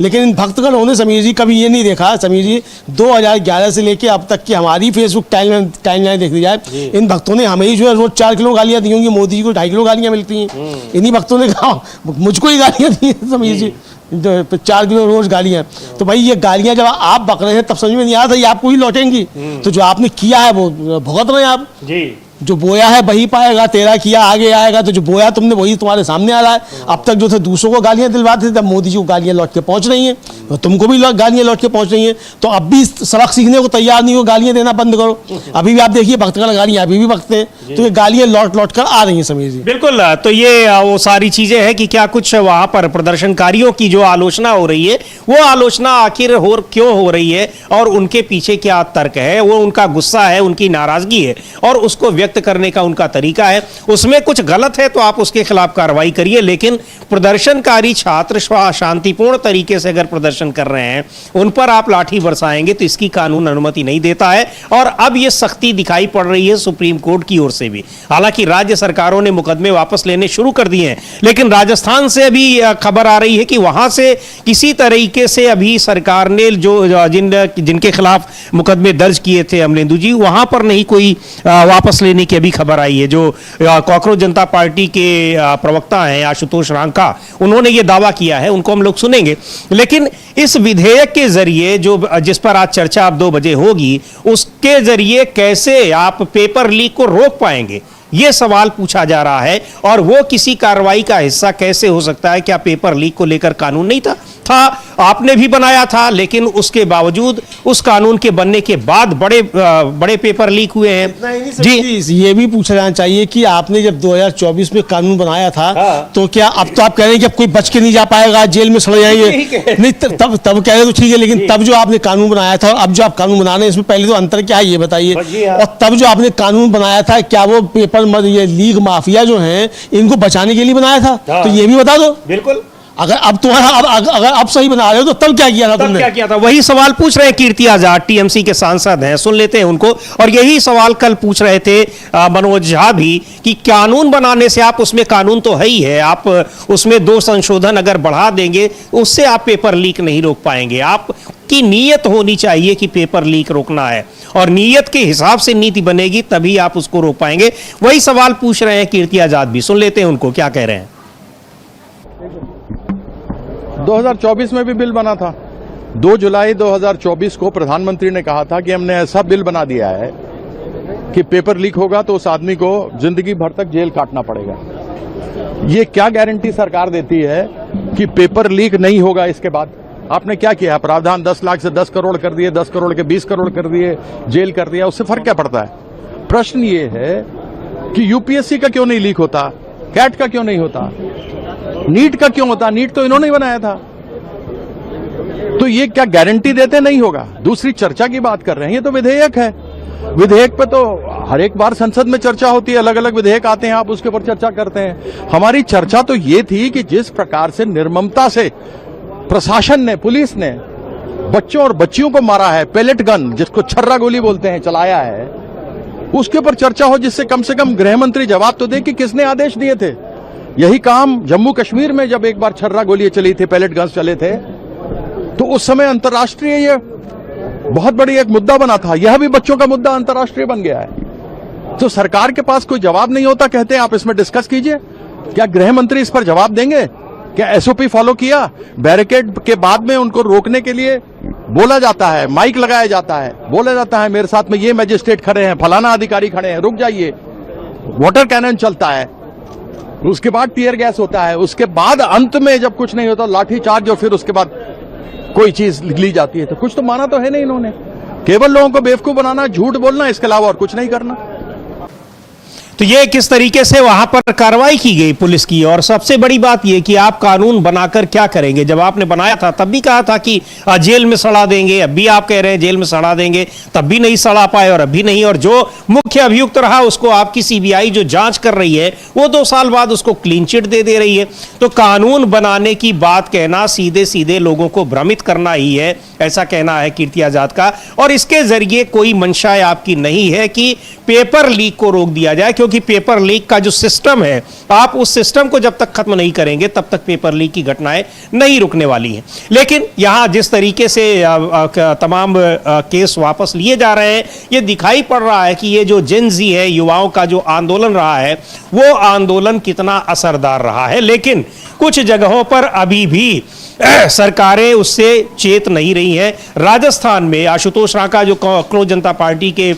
लेकिन इन भक्तगण ने समीर जी कभी ये नहीं देखा, समीर जी 2011 से लेके अब तक की हमारी फेसबुक टाइमलाइन देख ली जाए, इन भक्तों ने हमें ही जो है रोज 4 किलो गालियाँ दी होंगी, मोदी जी को 2.5 किलो गालियाँ मिलती हैं। इन्हीं भक्तों ने कहा मुझको ही गालियाँ दी समीर जी, 4 किलो रोज गालियाँ। तो भाई ये गालियाँ जब आप बक रहे हैं तब समझ में नहीं आता ये आपको ही लौटेंगी। तो जो आपने किया है वो भुगत रहे हैं आप जी, जो बोया है वही पाएगा, तेरा किया आगे आएगा। तो जो बोया तुमने वही तुम्हारे सामने आ रहा है। अब तक जो थे दूसरों को गालियां दिलवाते थे, तब मोदी जी को गालियां लौट के पहुंच रही हैं, तो तुमको भी गालियां लौट के पहुंच रही हैं। तो अब भी सबक सीखने को तैयार नहीं हो, गालियां देना बंद करो। अभी भी आप देखिए भक्तगण गालियां अभी भी बकते हैं, तो ये गालियां लौट लौट कर आ रही हैं समीर जी। बिल्कुल, तो ये वो सारी चीजें हैं कि क्या कुछ वहां पर प्रदर्शनकारियों की जो आलोचना हो रही है वो आलोचना आखिर क्यों हो रही है और उनके पीछे क्या तर्क है, वो उनका गुस्सा है, उनकी नाराजगी है और उसको व्यक्त करने का उनका तरीका है। उसमें कुछ गलत है तो आप उसके खिलाफ कार्रवाई करिए, लेकिन प्रदर्शनकारी छात्र शांतिपूर्ण तरीके से अगर प्रदर्शन कर रहे हैं उन पर आप लाठी बरसाएंगे तो इसकी कानून अनुमति नहीं देता है। और अब यह सख्ती दिखाई पड़ रही है सुप्रीम कोर्ट की ओर से भी। हालांकि राज्य सरकारों ने मुकदमे वापस लेने शुरू कर दिए हैं, लेकिन राजस्थान से अभी खबर आ रही है कि वहां से किसी तरीके से अभी सरकार ने जो जिनके खिलाफ मुकदमे दर्ज किए थे अमलेंदु जी, वहां पर नहीं कोई वापस लेने की अभी खबर आई है। जो कॉकरोच जनता पार्टी के प्रवक्ता हैं आशुतोष रांका, उन्होंने ये दावा किया है, उनको हम लोग सुनेंगे। लेकिन इस विधेयक के जरिए जो जिस पर आज चर्चा अब 2 बजे होगी, उसके जरिए कैसे आप पेपर लीक को रोक पाएंगे, यह सवाल पूछा जा रहा है। और वो किसी कार्रवाई का हिस्सा कैसे हो सकता है? क्या पेपर लीक को लेकर कानून नहीं था? आपने भी बनाया था, लेकिन उसके बावजूद उस कानून के बनने के बाद बड़े पेपर लीक हुए हैं। जी, ये भी पूछा जाना चाहिए कि आपने जब 2024 में कानून बनाया था तो क्या अब तो आप कह रहे हैं कि अब कोई बच के नहीं जा पाएगा, जेल में सड़ जाएंगे? नहीं, तब कह रहे तो ठीक है, लेकिन तब जो आपने कानून बनाया था और अब जो आप कानून बना रहे हैं इसमें पहले तो अंतर क्या है ये बताइए। और तब जो आपने कानून बनाया था क्या वो पेपर ये लीग माफिया जो हैं इनको बचाने के लिए बनाया था? तो ये भी बता दो। बिल्कुल, अगर अब तुम्हारा अगर अब सही बना रहे हो तो तब क्या किया था तुमने? क्या किया था? वही सवाल पूछ रहे हैं कीर्ति आजाद, टीएमसी के सांसद हैं, सुन लेते हैं उनको। और यही सवाल कल पूछ रहे थे मनोज झा भी कि कानून बनाने से आप, उसमें कानून तो है ही है, आप उसमें 2 संशोधन अगर बढ़ा देंगे उससे आप पेपर लीक नहीं रोक पाएंगे। आपकी नीयत होनी चाहिए कि पेपर लीक रोकना है और नीयत के हिसाब से नीति बनेगी, तभी आप उसको रोक पाएंगे। वही सवाल पूछ रहे हैं कीर्ति आजाद भी, सुन लेते हैं उनको क्या कह रहे हैं। 2024 में भी बिल बना था। 2 जुलाई 2024 को प्रधानमंत्री ने कहा था कि हमने ऐसा बिल बना दिया है कि पेपर लीक होगा तो उस आदमी को जिंदगी भर तक जेल काटना पड़ेगा। ये क्या गारंटी सरकार देती है कि पेपर लीक नहीं होगा? इसके बाद आपने क्या किया? प्रावधान 10 लाख से 10 करोड़ कर दिए, 10 करोड़ के 20 करोड़ कर दिए, जेल कर दिया, उससे फर्क क्या पड़ता है? प्रश्न ये है कि यूपीएससी का क्यों नहीं लीक होता, कैट का क्यों नहीं होता, नीट का क्यों होता? नीट तो इन्होंने ही बनाया था। तो ये क्या गारंटी देते नहीं होगा? दूसरी चर्चा की बात कर रहे हैं, ये तो विधेयक है। विधेयक पे तो हर एक बार संसद में चर्चा होती है, अलग अलग विधेयक आते हैं, आप उसके ऊपर चर्चा करते हैं। हमारी चर्चा तो ये थी कि जिस प्रकार से निर्ममता से प्रशासन ने, पुलिस ने बच्चों और बच्चियों को मारा है, पेलेट गन जिसको छर्रा गोली बोलते हैं, चलाया है, उसके ऊपर चर्चा हो, जिससे कम से कम गृह मंत्री जवाब तो दे कि किसने आदेश दिए थे। यही काम जम्मू कश्मीर में जब एक बार छर्रा गोलियां चली थी, पैलेट गन्स चले थे, तो उस समय अंतर्राष्ट्रीय ये बहुत बड़ी एक मुद्दा बना था। यह भी बच्चों का मुद्दा अंतर्राष्ट्रीय बन गया है। तो सरकार के पास कोई जवाब नहीं होता, कहते हैं आप इसमें डिस्कस कीजिए। क्या गृह मंत्री इस पर जवाब देंगे? क्या एसओपी फॉलो किया? बैरिकेड के बाद में उनको रोकने के लिए बोला जाता है, माइक लगाया जाता है, बोला जाता है मेरे साथ में ये मैजिस्ट्रेट खड़े हैं, फलाना अधिकारी खड़े हैं, रुक जाइए। वाटर कैनन चलता है, उसके बाद टीयर गैस होता है, उसके बाद अंत में जब कुछ नहीं होता लाठी चार्ज, और फिर उसके बाद कोई चीज ली जाती है। तो कुछ तो माना तो है नहीं इन्होंने। केवल लोगों को बेवकूफ बनाना, झूठ बोलना, इसके अलावा और कुछ नहीं करना। तो ये किस तरीके से वहां पर कार्रवाई की गई पुलिस की, और सबसे बड़ी बात ये कि आप कानून बनाकर क्या करेंगे। जब आपने बनाया था तब भी कहा था कि जेल में सड़ा देंगे, अब भी आप कह रहे हैं जेल में सड़ा देंगे, तब भी नहीं सड़ा पाए और अभी नहीं। और जो मुख्य अभियुक्त रहा उसको आपकी सीबीआई जो जांच कर रही है वो 2 साल बाद उसको क्लीन चिट दे रही है। तो कानून बनाने की बात कहना सीधे सीधे लोगों को भ्रमित करना ही है, ऐसा कहना है कीर्ति आजाद का। और इसके जरिए कोई मंशा आपकी नहीं है कि पेपर लीक को रोक दिया जाए, क्योंकि पेपर लीक का जो सिस्टम है, आप उस सिस्टम को जब तक खत्म नहीं करेंगे तब तक पेपर लीक की घटनाएं नहीं रुकने वाली हैं। लेकिन यहां जिस तरीके से तमाम केस वापस लिए जा रहे हैं, यह दिखाई पड़ रहा है कि ये जो जेन ज़ी है, युवाओं का जो आंदोलन रहा है, वो आंदोलन कितना असरदार रहा है। लेकिन कुछ जगहों पर अभी भी सरकारें उससे चेत नहीं रही हैं। राजस्थान में आशुतोष राका जो कांग्रेस जनता पार्टी के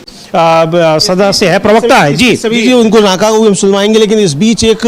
सदस्य है, प्रवक्ता है जी, सभी जी उनको नाका को भी हम सुनवाएंगे। लेकिन इस बीच एक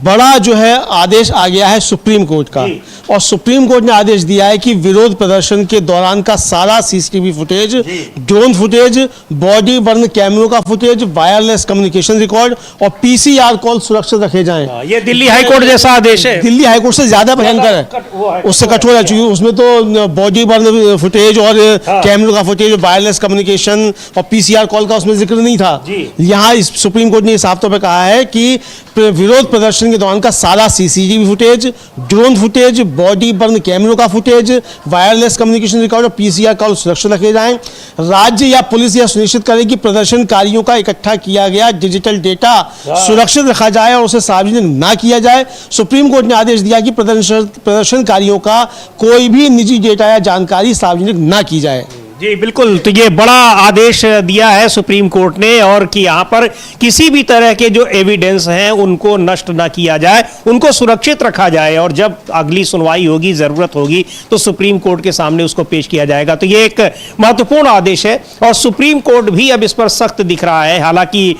बड़ा जो है आदेश आ गया है सुप्रीम कोर्ट का, और सुप्रीम कोर्ट ने आदेश दिया है कि विरोध प्रदर्शन के दौरान का सारा CCTV footage, drone footage, body burn कैमरों का फुटेज, वायरलेस कम्युनिकेशन रिकॉर्ड और पीसीआर कॉल सुरक्षित रखे जाएं। ये दिल्ली हाईकोर्ट जैसा आदेश है, दिल्ली हाईकोर्ट से ज्यादा भयंकर है, उससे कठोर है, क्योंकि उसमें तो बॉडी बर्न फुटेज और कैमरों का फुटेज, वायरलेस कम्युनिकेशन और पीसीआर कॉल का उसमें जिक्र नहीं था। यहाँ सुप्रीम कोर्ट ने साफ तौर पर कहा है कि विरोध प्रदर्शन के दौरान का सारा CCTV footage, drone footage, body burn कैमरों का फुटेज, वायरलेस कम्युनिकेशन रिकॉर्ड और पीसीआर कॉल सुरक्षित रखे जाएं। राज्य या पुलिस यह सुनिश्चित करे कि प्रदर्शनकारियों का इकट्ठा किया गया डिजिटल डेटा सुरक्षित रखा जाए और उसे सार्वजनिक ना किया जाए। सुप्रीम कोर्ट ने आदेश दिया कि प्रदर्शनकारियों का कोई भी निजी डेटा या जानकारी सार्वजनिक ना की जाए। जी बिल्कुल, तो ये बड़ा आदेश दिया है सुप्रीम कोर्ट ने, और कि यहाँ पर किसी भी तरह के जो एविडेंस हैं उनको नष्ट ना किया जाए, उनको सुरक्षित रखा जाए, और जब अगली सुनवाई होगी, जरूरत होगी तो सुप्रीम कोर्ट के सामने उसको पेश किया जाएगा। तो ये एक महत्वपूर्ण आदेश है, और सुप्रीम कोर्ट भी अब इस पर सख्त दिख रहा है। हालांकि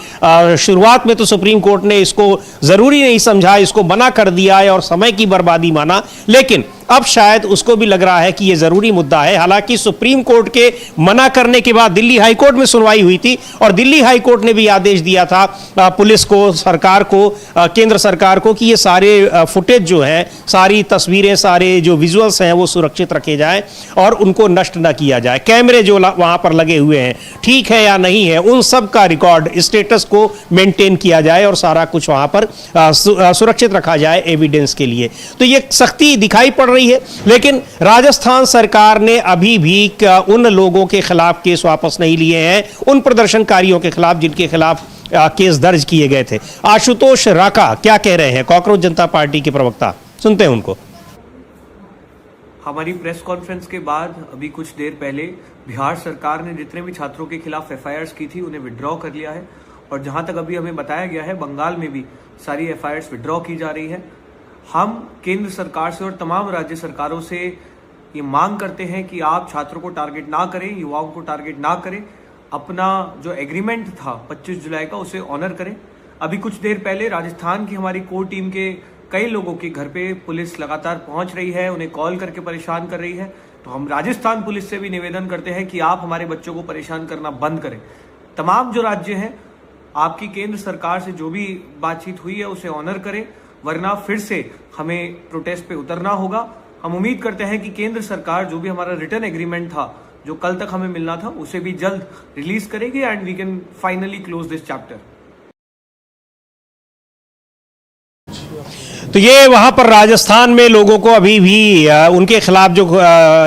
शुरुआत में तो सुप्रीम कोर्ट ने इसको जरूरी नहीं समझा, इसको मना कर दिया है और समय की बर्बादी माना, लेकिन अब शायद उसको भी लग रहा है कि यह जरूरी मुद्दा है। हालांकि सुप्रीम कोर्ट के मना करने के बाद दिल्ली हाईकोर्ट में सुनवाई हुई थी, और दिल्ली हाईकोर्ट ने भी आदेश दिया था पुलिस को, सरकार को, केंद्र सरकार को कि ये सारे फुटेज जो है, सारी तस्वीरें, सारे जो विजुअल्स हैं वो सुरक्षित रखे जाएं और उनको नष्ट ना किया जाए। कैमरे जो वहां पर लगे हुए हैं ठीक है या नहीं है, उन सब का रिकॉर्ड, स्टेटस को मेंटेन किया जाए और सारा कुछ वहां पर सुरक्षित रखा जाए एविडेंस के लिए। तो ये सख्ती दिखाई पड़ रही है, लेकिन राजस्थान सरकार ने अभी भी उन लोगों के खिलाफ केस वापस नहीं लिए हैं, उन प्रदर्शनकारियों के खिलाफ जिनके खिलाफ केस दर्ज किए गए थे। आशुतोष राका क्या कह रहे हैं, कांग्रेस जनता पार्टी के प्रवक्ता, सुनते हैं उनको। हमारी प्रेस कॉन्फ्रेंस के बाद अभी कुछ देर पहले बिहार सरकार ने जितने भी छात्रों के खिलाफ एफआईआर्स की थी उन्हें विड्रॉ कर लिया है, और जहां तक अभी हमें बताया गया है बंगाल में भी सारी एफआईआर्स विड्रॉ की जा रही है। हम केंद्र सरकार से और तमाम राज्य सरकारों से ये मांग करते हैं कि आप छात्रों को टारगेट ना करें, युवाओं को टारगेट ना करें, अपना जो एग्रीमेंट था 25 जुलाई का उसे ऑनर करें। अभी कुछ देर पहले राजस्थान की हमारी कोर टीम के कई लोगों के घर पे पुलिस लगातार पहुंच रही है, उन्हें कॉल करके परेशान कर रही है। तो हम राजस्थान पुलिस से भी निवेदन करते हैं कि आप हमारे बच्चों को परेशान करना बंद करें। तमाम जो राज्य हैं, आपकी केंद्र सरकार से जो भी बातचीत हुई है उसे ऑनर करें, वरना फिर से हमें प्रोटेस्ट पे उतरना होगा। हम उम्मीद करते हैं कि केंद्र सरकार जो भी हमारा रिटर्न एग्रीमेंट था, जो कल तक हमें मिलना था, उसे भी जल्द रिलीज करेगी and we can finally close this chapter. तो ये वहां पर राजस्थान में लोगों को अभी भी उनके खिलाफ जो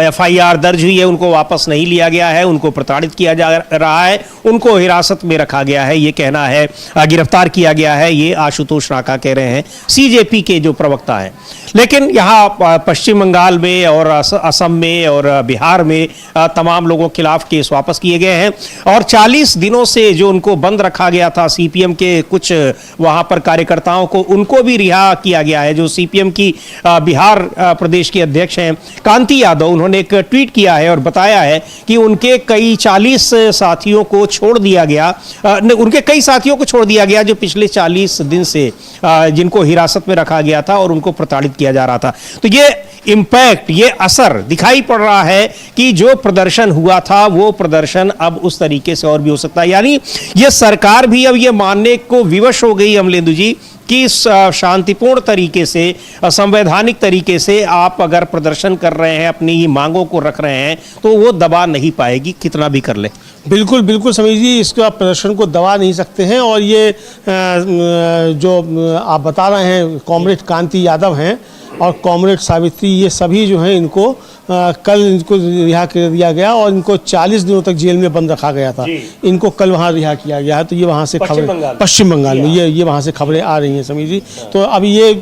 एफआईआर दर्ज हुई है उनको वापस नहीं लिया गया है, उनको प्रताड़ित किया जा रहा है, उनको हिरासत में रखा गया है, ये कहना है, गिरफ्तार किया गया है, ये आशुतोष राका कह रहे हैं, सीजेपी के जो प्रवक्ता हैं। लेकिन यहाँ पश्चिम बंगाल में और असम में और बिहार में तमाम लोगों के खिलाफ केस वापस किए गए हैं, और 40 दिनों से जो उनको बंद रखा गया था सीपीएम के कुछ वहां पर कार्यकर्ताओं को, उनको भी रिहा किया गया किया है। जो सीपीएम की बिहार प्रदेश के अध्यक्ष हैं कांति यादव, उन्होंने एक ट्वीट किया है और बताया है कि उनके कई 40 साथियों को छोड़ दिया गया, उनके कई साथियों को छोड़ दिया गया जो पिछले 40 दिन से जिनको हिरासत में रखा गया था और उनको प्रताड़ित किया जा रहा था। तो ये इंपैक्ट, ये असर दिखाई पड़ रहा है कि जो प्रदर्शन हुआ था वो प्रदर्शन अब उस तरीके से और भी हो सकता है। यानी ये सरकार भी अब ये मानने को विवश हो गई अमलेंदु जी कि शांतिपूर्ण तरीके से, संवैधानिक तरीके से आप अगर प्रदर्शन कर रहे हैं, अपनी मांगों को रख रहे हैं, तो वो दबा नहीं पाएगी कितना भी कर ले। बिल्कुल बिल्कुल समीर जी, इसका प्रदर्शन को दबा नहीं सकते हैं। और ये जो आप बता रहे हैं कॉमरेड कांति यादव हैं और कॉमरेड सावित्री, ये सभी जो हैं इनको कल इनको रिहा कर दिया गया और इनको 40 दिनों तक जेल में बंद रखा गया था। इनको कल वहाँ रिहा किया गया है। तो ये वहाँ से खबरें, पश्चिम बंगाल में ये वहाँ से खबरें आ रही हैं समीर जी। तो अब ये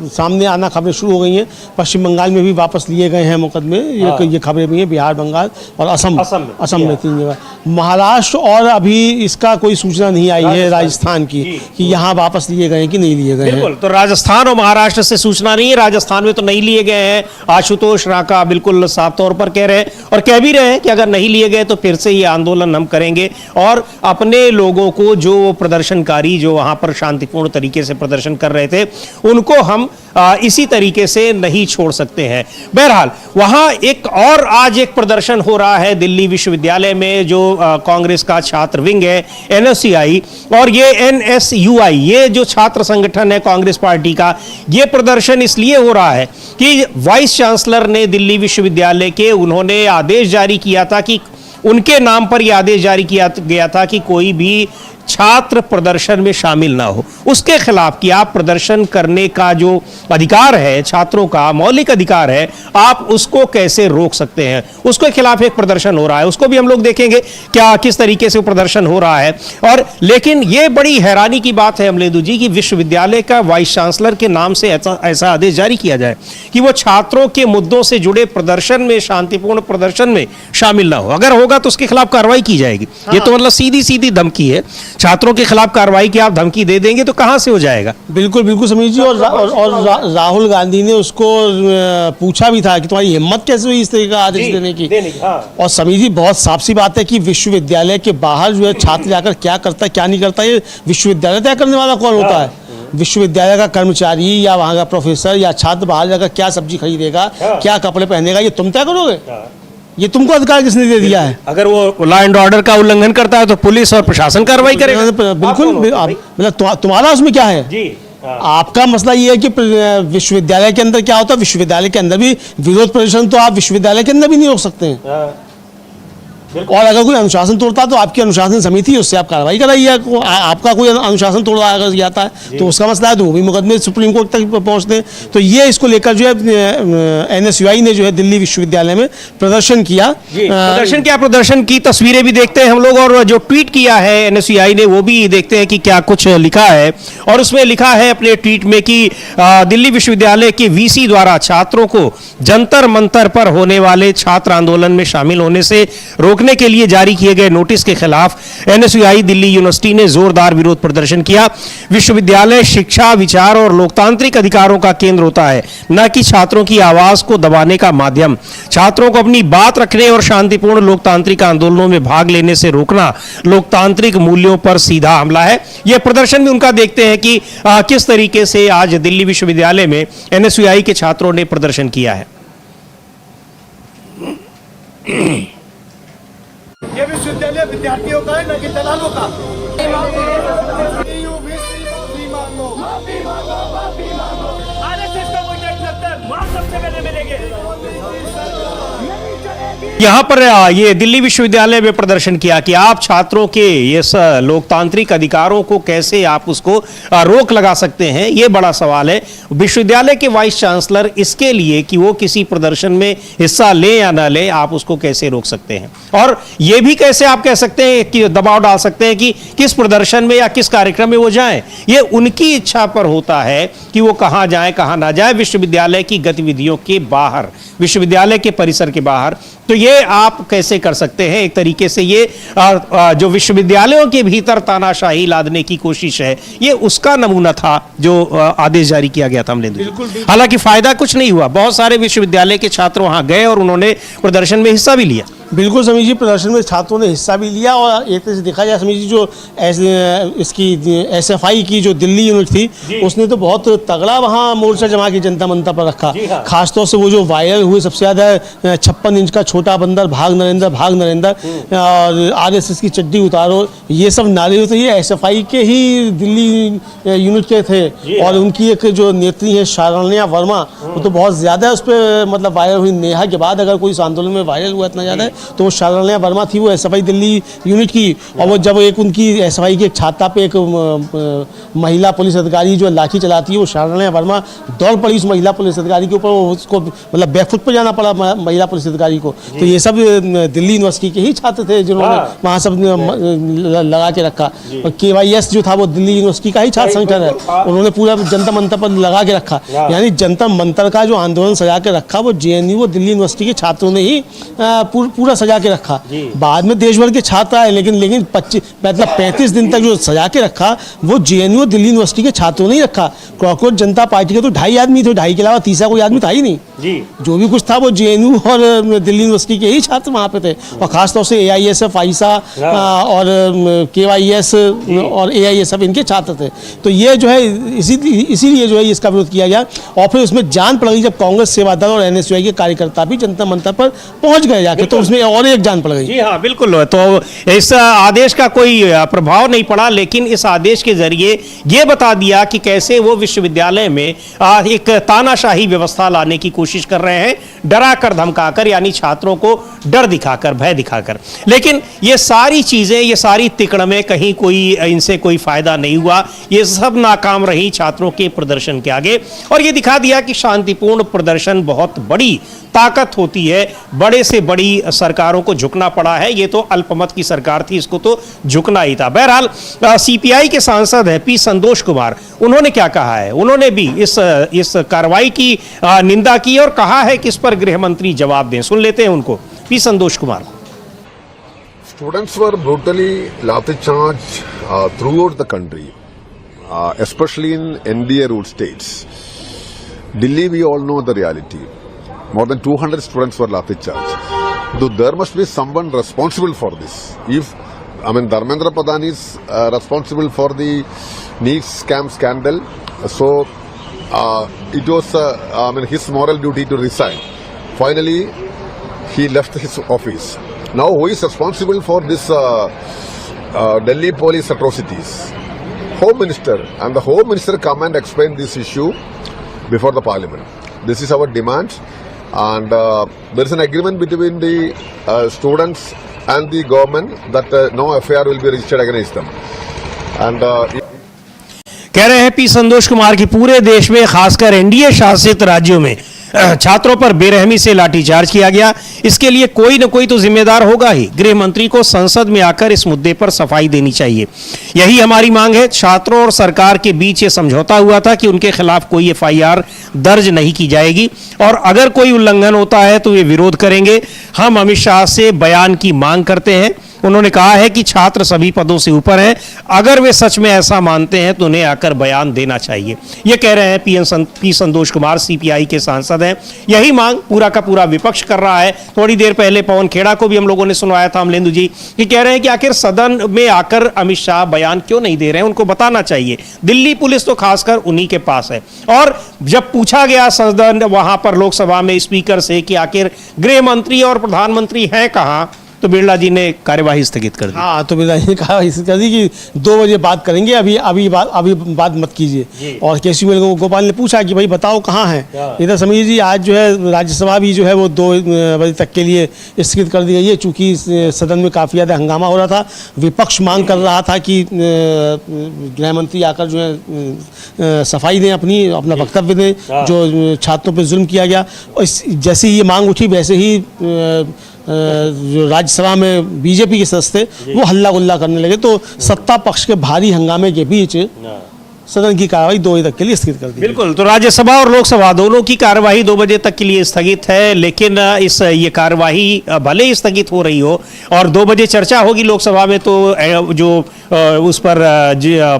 सामने आना खबरें शुरू हो गई हैं। पश्चिम बंगाल में भी वापस लिए गए हैं मुकदमे, ये खबरें भी हैं। बिहार, बंगाल और असम में 3 जगह। महाराष्ट्र और अभी इसका कोई सूचना नहीं आई है राजस्थान की कि यहाँ वापस लिए गए हैं कि नहीं लिए गए हैं। तो राजस्थान और महाराष्ट्र से सूचना नहीं है। राजस्थान में तो नहीं लिए गए हैं। आशुतोष राका बिल्कुल साफ तौर पर कह रहे हैं और कह भी रहे हैं कि अगर नहीं लिए गए तो फिर से ये आंदोलन हम करेंगे और अपने लोगों को, जो प्रदर्शनकारी जो वहां पर शांतिपूर्ण तरीके से प्रदर्शन कर रहे थे, उनको हम इसी तरीके से नहीं छोड़ सकते हैं। बहरहाल वहां एक और आज एक प्रदर्शन हो रहा है दिल्ली विश्वविद्यालय में, जो कांग्रेस का छात्र विंग है NSUI और ये NSUI, ये जो छात्र संगठन है कांग्रेस पार्टी का, ये प्रदर्शन इसलिए हो रहा है कि वाइस चांसलर ने दिल्ली विश्वविद्यालय के, उन्होंने आदेश जारी किया था कि उनके नाम पर यह आदेश जारी किया गया था कि कोई भी छात्र प्रदर्शन में शामिल ना हो। उसके खिलाफ कि आप प्रदर्शन करने का जो अधिकार है, छात्रों का मौलिक अधिकार है, आप उसको कैसे रोक सकते हैं, उसके खिलाफ एक प्रदर्शन हो रहा है। उसको भी हम लोग देखेंगे क्या किस तरीके से प्रदर्शन हो रहा है। और लेकिन यह बड़ी हैरानी की बात है अमलेंदु जी कि विश्वविद्यालय का वाइस चांसलर के नाम से ऐसा आदेश जारी किया जाए कि वो छात्रों के मुद्दों से जुड़े प्रदर्शन में, शांतिपूर्ण प्रदर्शन में शामिल ना हो। अगर होगा तो उसके खिलाफ कार्रवाई की जाएगी। ये तो मतलब सीधी सीधी धमकी है। छात्रों के खिलाफ कार्रवाई की आप धमकी दे देंगे तो कहां से हो जाएगा। बिल्कुल बिल्कुल समीर जी। और राहुल गांधी ने उसको पूछा भी था कि तुम्हारी हिम्मत कैसे हुई इस तरह का आदेश देने की। और समीर जी, बहुत साफ सी बात है कि विश्वविद्यालय के बाहर जो है छात्र जाकर क्या करता है क्या नहीं करता, ये विश्वविद्यालय तय करने वाला कौन होता है? विश्वविद्यालय का कर्मचारी या वहां का प्रोफेसर या छात्र बाहर जाकर क्या सब्जी खरीदेगा, क्या कपड़े पहनेगा, ये तुम तय करोगे? ये तुमको अधिकार किसने दे दिया है? अगर वो लॉ एंड ऑर्डर का उल्लंघन करता है तो पुलिस और प्रशासन कार्रवाई करेगा। बिल्कुल, मतलब तुम्हारा उसमें क्या है जी? आपका मसला ये है कि विश्वविद्यालय के अंदर क्या होता है। विश्वविद्यालय के अंदर भी विरोध प्रदर्शन तो आप विश्वविद्यालय के अंदर भी नहीं रोक सकते हैं। और अगर कोई अनुशासन तोड़ता है तो आपकी अनुशासन समिति, उससे आप कार्रवाई कराइए। आपका कोई अनुशासन तोड़ा अगर जाता है तो उसका मसला है, तो वो भी मुकदमे सुप्रीम कोर्ट तक पहुंचते हैं। तो ये इसको लेकर जो है NSUI ने जो है दिल्ली विश्वविद्यालय में प्रदर्शन किया। प्रदर्शन की तस्वीरें भी देखते हैं हम लोग और जो ट्वीट किया है NSUI ने वो भी देखते हैं कि क्या कुछ लिखा है। और उसमें लिखा है अपने ट्वीट में कि दिल्ली विश्वविद्यालय के VC द्वारा छात्रों को जंतर मंतर पर होने वाले छात्र आंदोलन में शामिल होने से रोकने के लिए जारी किए गए नोटिस के खिलाफ NSUI दिल्ली यूनिवर्सिटी ने जोरदार विरोध प्रदर्शन किया। विश्वविद्यालय शिक्षा, विचार और लोकतांत्रिक अधिकारों का केंद्र होता है, न कि छात्रों की आवाज को दबाने का माध्यम। छात्रों को अपनी बात रखने और शांतिपूर्ण लोकतांत्रिक आंदोलनों में भाग लेने से रोकना लोकतांत्रिक मूल्यों पर सीधा हमला है। यह प्रदर्शन भी उनका देखते हैं कि किस तरीके से आज दिल्ली विश्वविद्यालय में NSUI के छात्रों ने प्रदर्शन किया है। ये विश्वविद्यालय विद्यार्थियों का है, न कि दलालों का। यहाँ पर ये दिल्ली विश्वविद्यालय में प्रदर्शन किया कि आप छात्रों के ये लोकतांत्रिक अधिकारों को कैसे आप उसको रोक लगा सकते हैं, ये बड़ा सवाल है। विश्वविद्यालय के वाइस चांसलर इसके लिए कि वो किसी प्रदर्शन में हिस्सा ले या ना ले, आप उसको कैसे रोक सकते हैं। और ये भी कैसे आप कह सकते हैं कि दबाव डाल सकते हैं कि किस प्रदर्शन में या किस कार्यक्रम में वो जाएं। ये उनकी इच्छा पर होता है कि वो कहाँ जाए कहाँ ना जाए, विश्वविद्यालय की गतिविधियों के बाहर, विश्वविद्यालय के परिसर के बाहर। तो ये आप कैसे कर सकते हैं? एक तरीके से ये जो विश्वविद्यालयों के भीतर तानाशाही लादने की कोशिश है, ये उसका नमूना था जो आदेश जारी किया गया था अमलेंदु जी। हालांकि फायदा कुछ नहीं हुआ, बहुत सारे विश्वविद्यालय के छात्र वहां गए और उन्होंने प्रदर्शन में हिस्सा भी लिया। बिल्कुल समीर जी, प्रदर्शन में छात्रों ने हिस्सा भी लिया और एक तरह से देखा जाए समीर जी, जो इसकी SFI की जो दिल्ली यूनिट थी उसने तो बहुत तगड़ा वहाँ मोर्चा जमा के जनता मंता पर रखा। खासतौर से वो जो वायरल हुए सबसे ज़्यादा 56 इंच का छोटा बंदर भाग नरेंद्र और RSS की चड्डी उतारो, ये सब नारे होते ये SFI के ही दिल्ली यूनिट के थे। और उनकी एक जो नेत्री है शारण्या वर्मा, वो तो बहुत ज़्यादा उस पर मतलब वायरल हुई। नेहा के बाद अगर कोई इस आंदोलन में वायरल हुआ इतना ज़्यादा तो वो शारण्या वर्मा थी, वो SFI दिल्ली यूनिट की। और वो जब एक उनकी SFI की एक छात्रा पे एक महिला पुलिस अधिकारी जो लाठी चलाती है, वो शारण्या वर्मा दौड़ पड़ी उस महिला पुलिस अधिकारी के ऊपर, उसको मतलब बैकफुट पर जाना पड़ा महिला पुलिस अधिकारी को। तो ये सब दिल्ली यूनिवर्सिटी के ही छात्र थे जिन्होंने वहाँ सब लगा के रखा। और KYS जो था वो दिल्ली यूनिवर्सिटी का ही छात्र संगठन है, उन्होंने पूरा जनता मंतर पर लगा के रखा। यानी जनता मंतर का जो आंदोलन सजा के रखा वो JNU वो दिल्ली यूनिवर्सिटी के छात्रों ने ही पूरा सजा के रखा। बाद में देश भर के छात्र आए, लेकिन 35 दिन तक जो सजा के रखा वो JNU दिल्ली यूनिवर्सिटी के छात्रों ने ही रखा। कॉकरोच जनता पार्टी के तो 2.5 आदमी थे, 2.5 के अलावा तीसरा कोई आदमी था ही नहीं। जो भी कुछ था वो JNU और दिल्ली यूनिवर्सिटी के ही छात्र वहाँ पे थे। और खासतौर से AISF, AISA और KYS और AISF इनके छात्र थे। तो ये जो है इसीलिए जो है इसका विरोध किया गया। और फिर उसमें जान पड़ गई जब कांग्रेस सेवादल और NSUI के कार्यकर्ता भी जनता मंतर पर पहुंच गए जाके, तो उसमें और एक जान पड़ गई। जी हाँ, बिल्कुल। तो इस आदेश का कोई प्रभाव नहीं पड़ा, लेकिन इस आदेश के जरिए ये बता दिया कि कैसे वो विश्वविद्यालय में एक तानाशाही व्यवस्था लाने की कोशिश कर रहे हैं, डरा कर धमकाकर, यानी छात्रों को डर दिखाकर, भय दिखाकर। लेकिन ये सारी चीजें, ये सारी तिकड़में, कहीं कोई इनसे कोई फायदा नहीं हुआ। ये सब नाकाम रही छात्रों के प्रदर्शन के आगे। और ये दिखा दिया कि शांतिपूर्ण प्रदर्शन बहुत बड़ी ताकत होती है। बड़े से बड़ी सरकारों को झुकना पड़ा है, ये तो अल्पमत की सरकार थी, इसको तो झुकना ही था। बहरहाल CPI के सांसद है P संतोष कुमार, उन्होंने क्या कहा है? उन्होंने भी इस कार्रवाई की निंदा की और कहा है कि इस पर गृह मंत्री जवाब दें। सुन लेते हैं उनको, P Santosh Kumar. Students were brutally lathi charged throughout the country, especially in NDA ruled states. Delhi, we all know the reality. More than 200 students were lathi charged. So there must be someone responsible for this. Dharmendra Pradhan is responsible for the NEET scam scandal. So it was his moral duty to resign. Finally, he left his office. Now, who is responsible for this Delhi police atrocities? Home Minister, and the Home Minister come and explain this issue before the Parliament. This is our demand, and there is an agreement between the students and the government that no FIR will be registered against them. And कह रहे हैं P Santosh Kumar की पूरे देश में, खासकर NDA शासित राज्यों में छात्रों पर बेरहमी से लाठीचार्ज किया गया। इसके लिए कोई न कोई तो जिम्मेदार होगा ही। गृह मंत्री को संसद में आकर इस मुद्दे पर सफाई देनी चाहिए। यही हमारी मांग है। छात्रों और सरकार के बीच ये समझौता हुआ था कि उनके खिलाफ कोई FIR दर्ज नहीं की जाएगी, और अगर कोई उल्लंघन होता है तो वे विरोध करेंगे। हम अमित शाह से बयान की मांग करते हैं। उन्होंने कहा है कि छात्र सभी पदों से ऊपर हैं, अगर वे सच में ऐसा मानते हैं तो उन्हें आकर बयान देना चाहिए। ये कह रहे हैं P संतोष कुमार, CPI के सांसद हैं। यही मांग पूरा का पूरा विपक्ष कर रहा है। थोड़ी देर पहले पवन खेड़ा को भी हम लोगों ने सुनवाया था, अमलेंदु जी, कि कह रहे हैं कि आखिर सदन में आकर अमित शाह बयान क्यों नहीं दे रहे हैं, उनको बताना चाहिए। दिल्ली पुलिस तो खासकर उन्हीं के पास है। और जब पूछा गया सदन वहां पर लोकसभा में स्पीकर से कि आखिर गृह मंत्री और प्रधानमंत्री हैं कहां, तो बिरला जी ने कार्यवाही स्थगित कर दी। हाँ, तो बिरला जी ने कहा कर दी कि 2 बजे बात करेंगे, अभी बात मत कीजिए। और केसी वेणुगोपाल ने पूछा कि भाई बताओ कहाँ हैं। इधर समीर जी, आज जो है राज्यसभा भी जो है वो 2 बजे तक के लिए स्थगित कर दी गई है, चूँकि सदन में काफ़ी ज़्यादा हंगामा हो रहा था। विपक्ष मांग कर रहा था कि गृह मंत्री आकर जो है सफाई दें, अपना वक्तव्य दें जो छात्रों पर जुल्म किया गया। और जैसे ये मांग उठी वैसे ही जो राज्यसभा में बीजेपी के सदस्य थे वो हल्ला गुल्ला करने लगे। तो सत्ता पक्ष के भारी हंगामे के बीच सदन की कार्रवाई 2 बजे तक के लिए स्थगित कर दी। बिल्कुल, तो राज्यसभा और लोकसभा दोनों की कार्यवाही 2 बजे तक के लिए स्थगित है, लेकिन ये कार्यवाही भले ही स्थगित हो रही हो और 2 बजे चर्चा होगी लोकसभा में, तो जो उस पर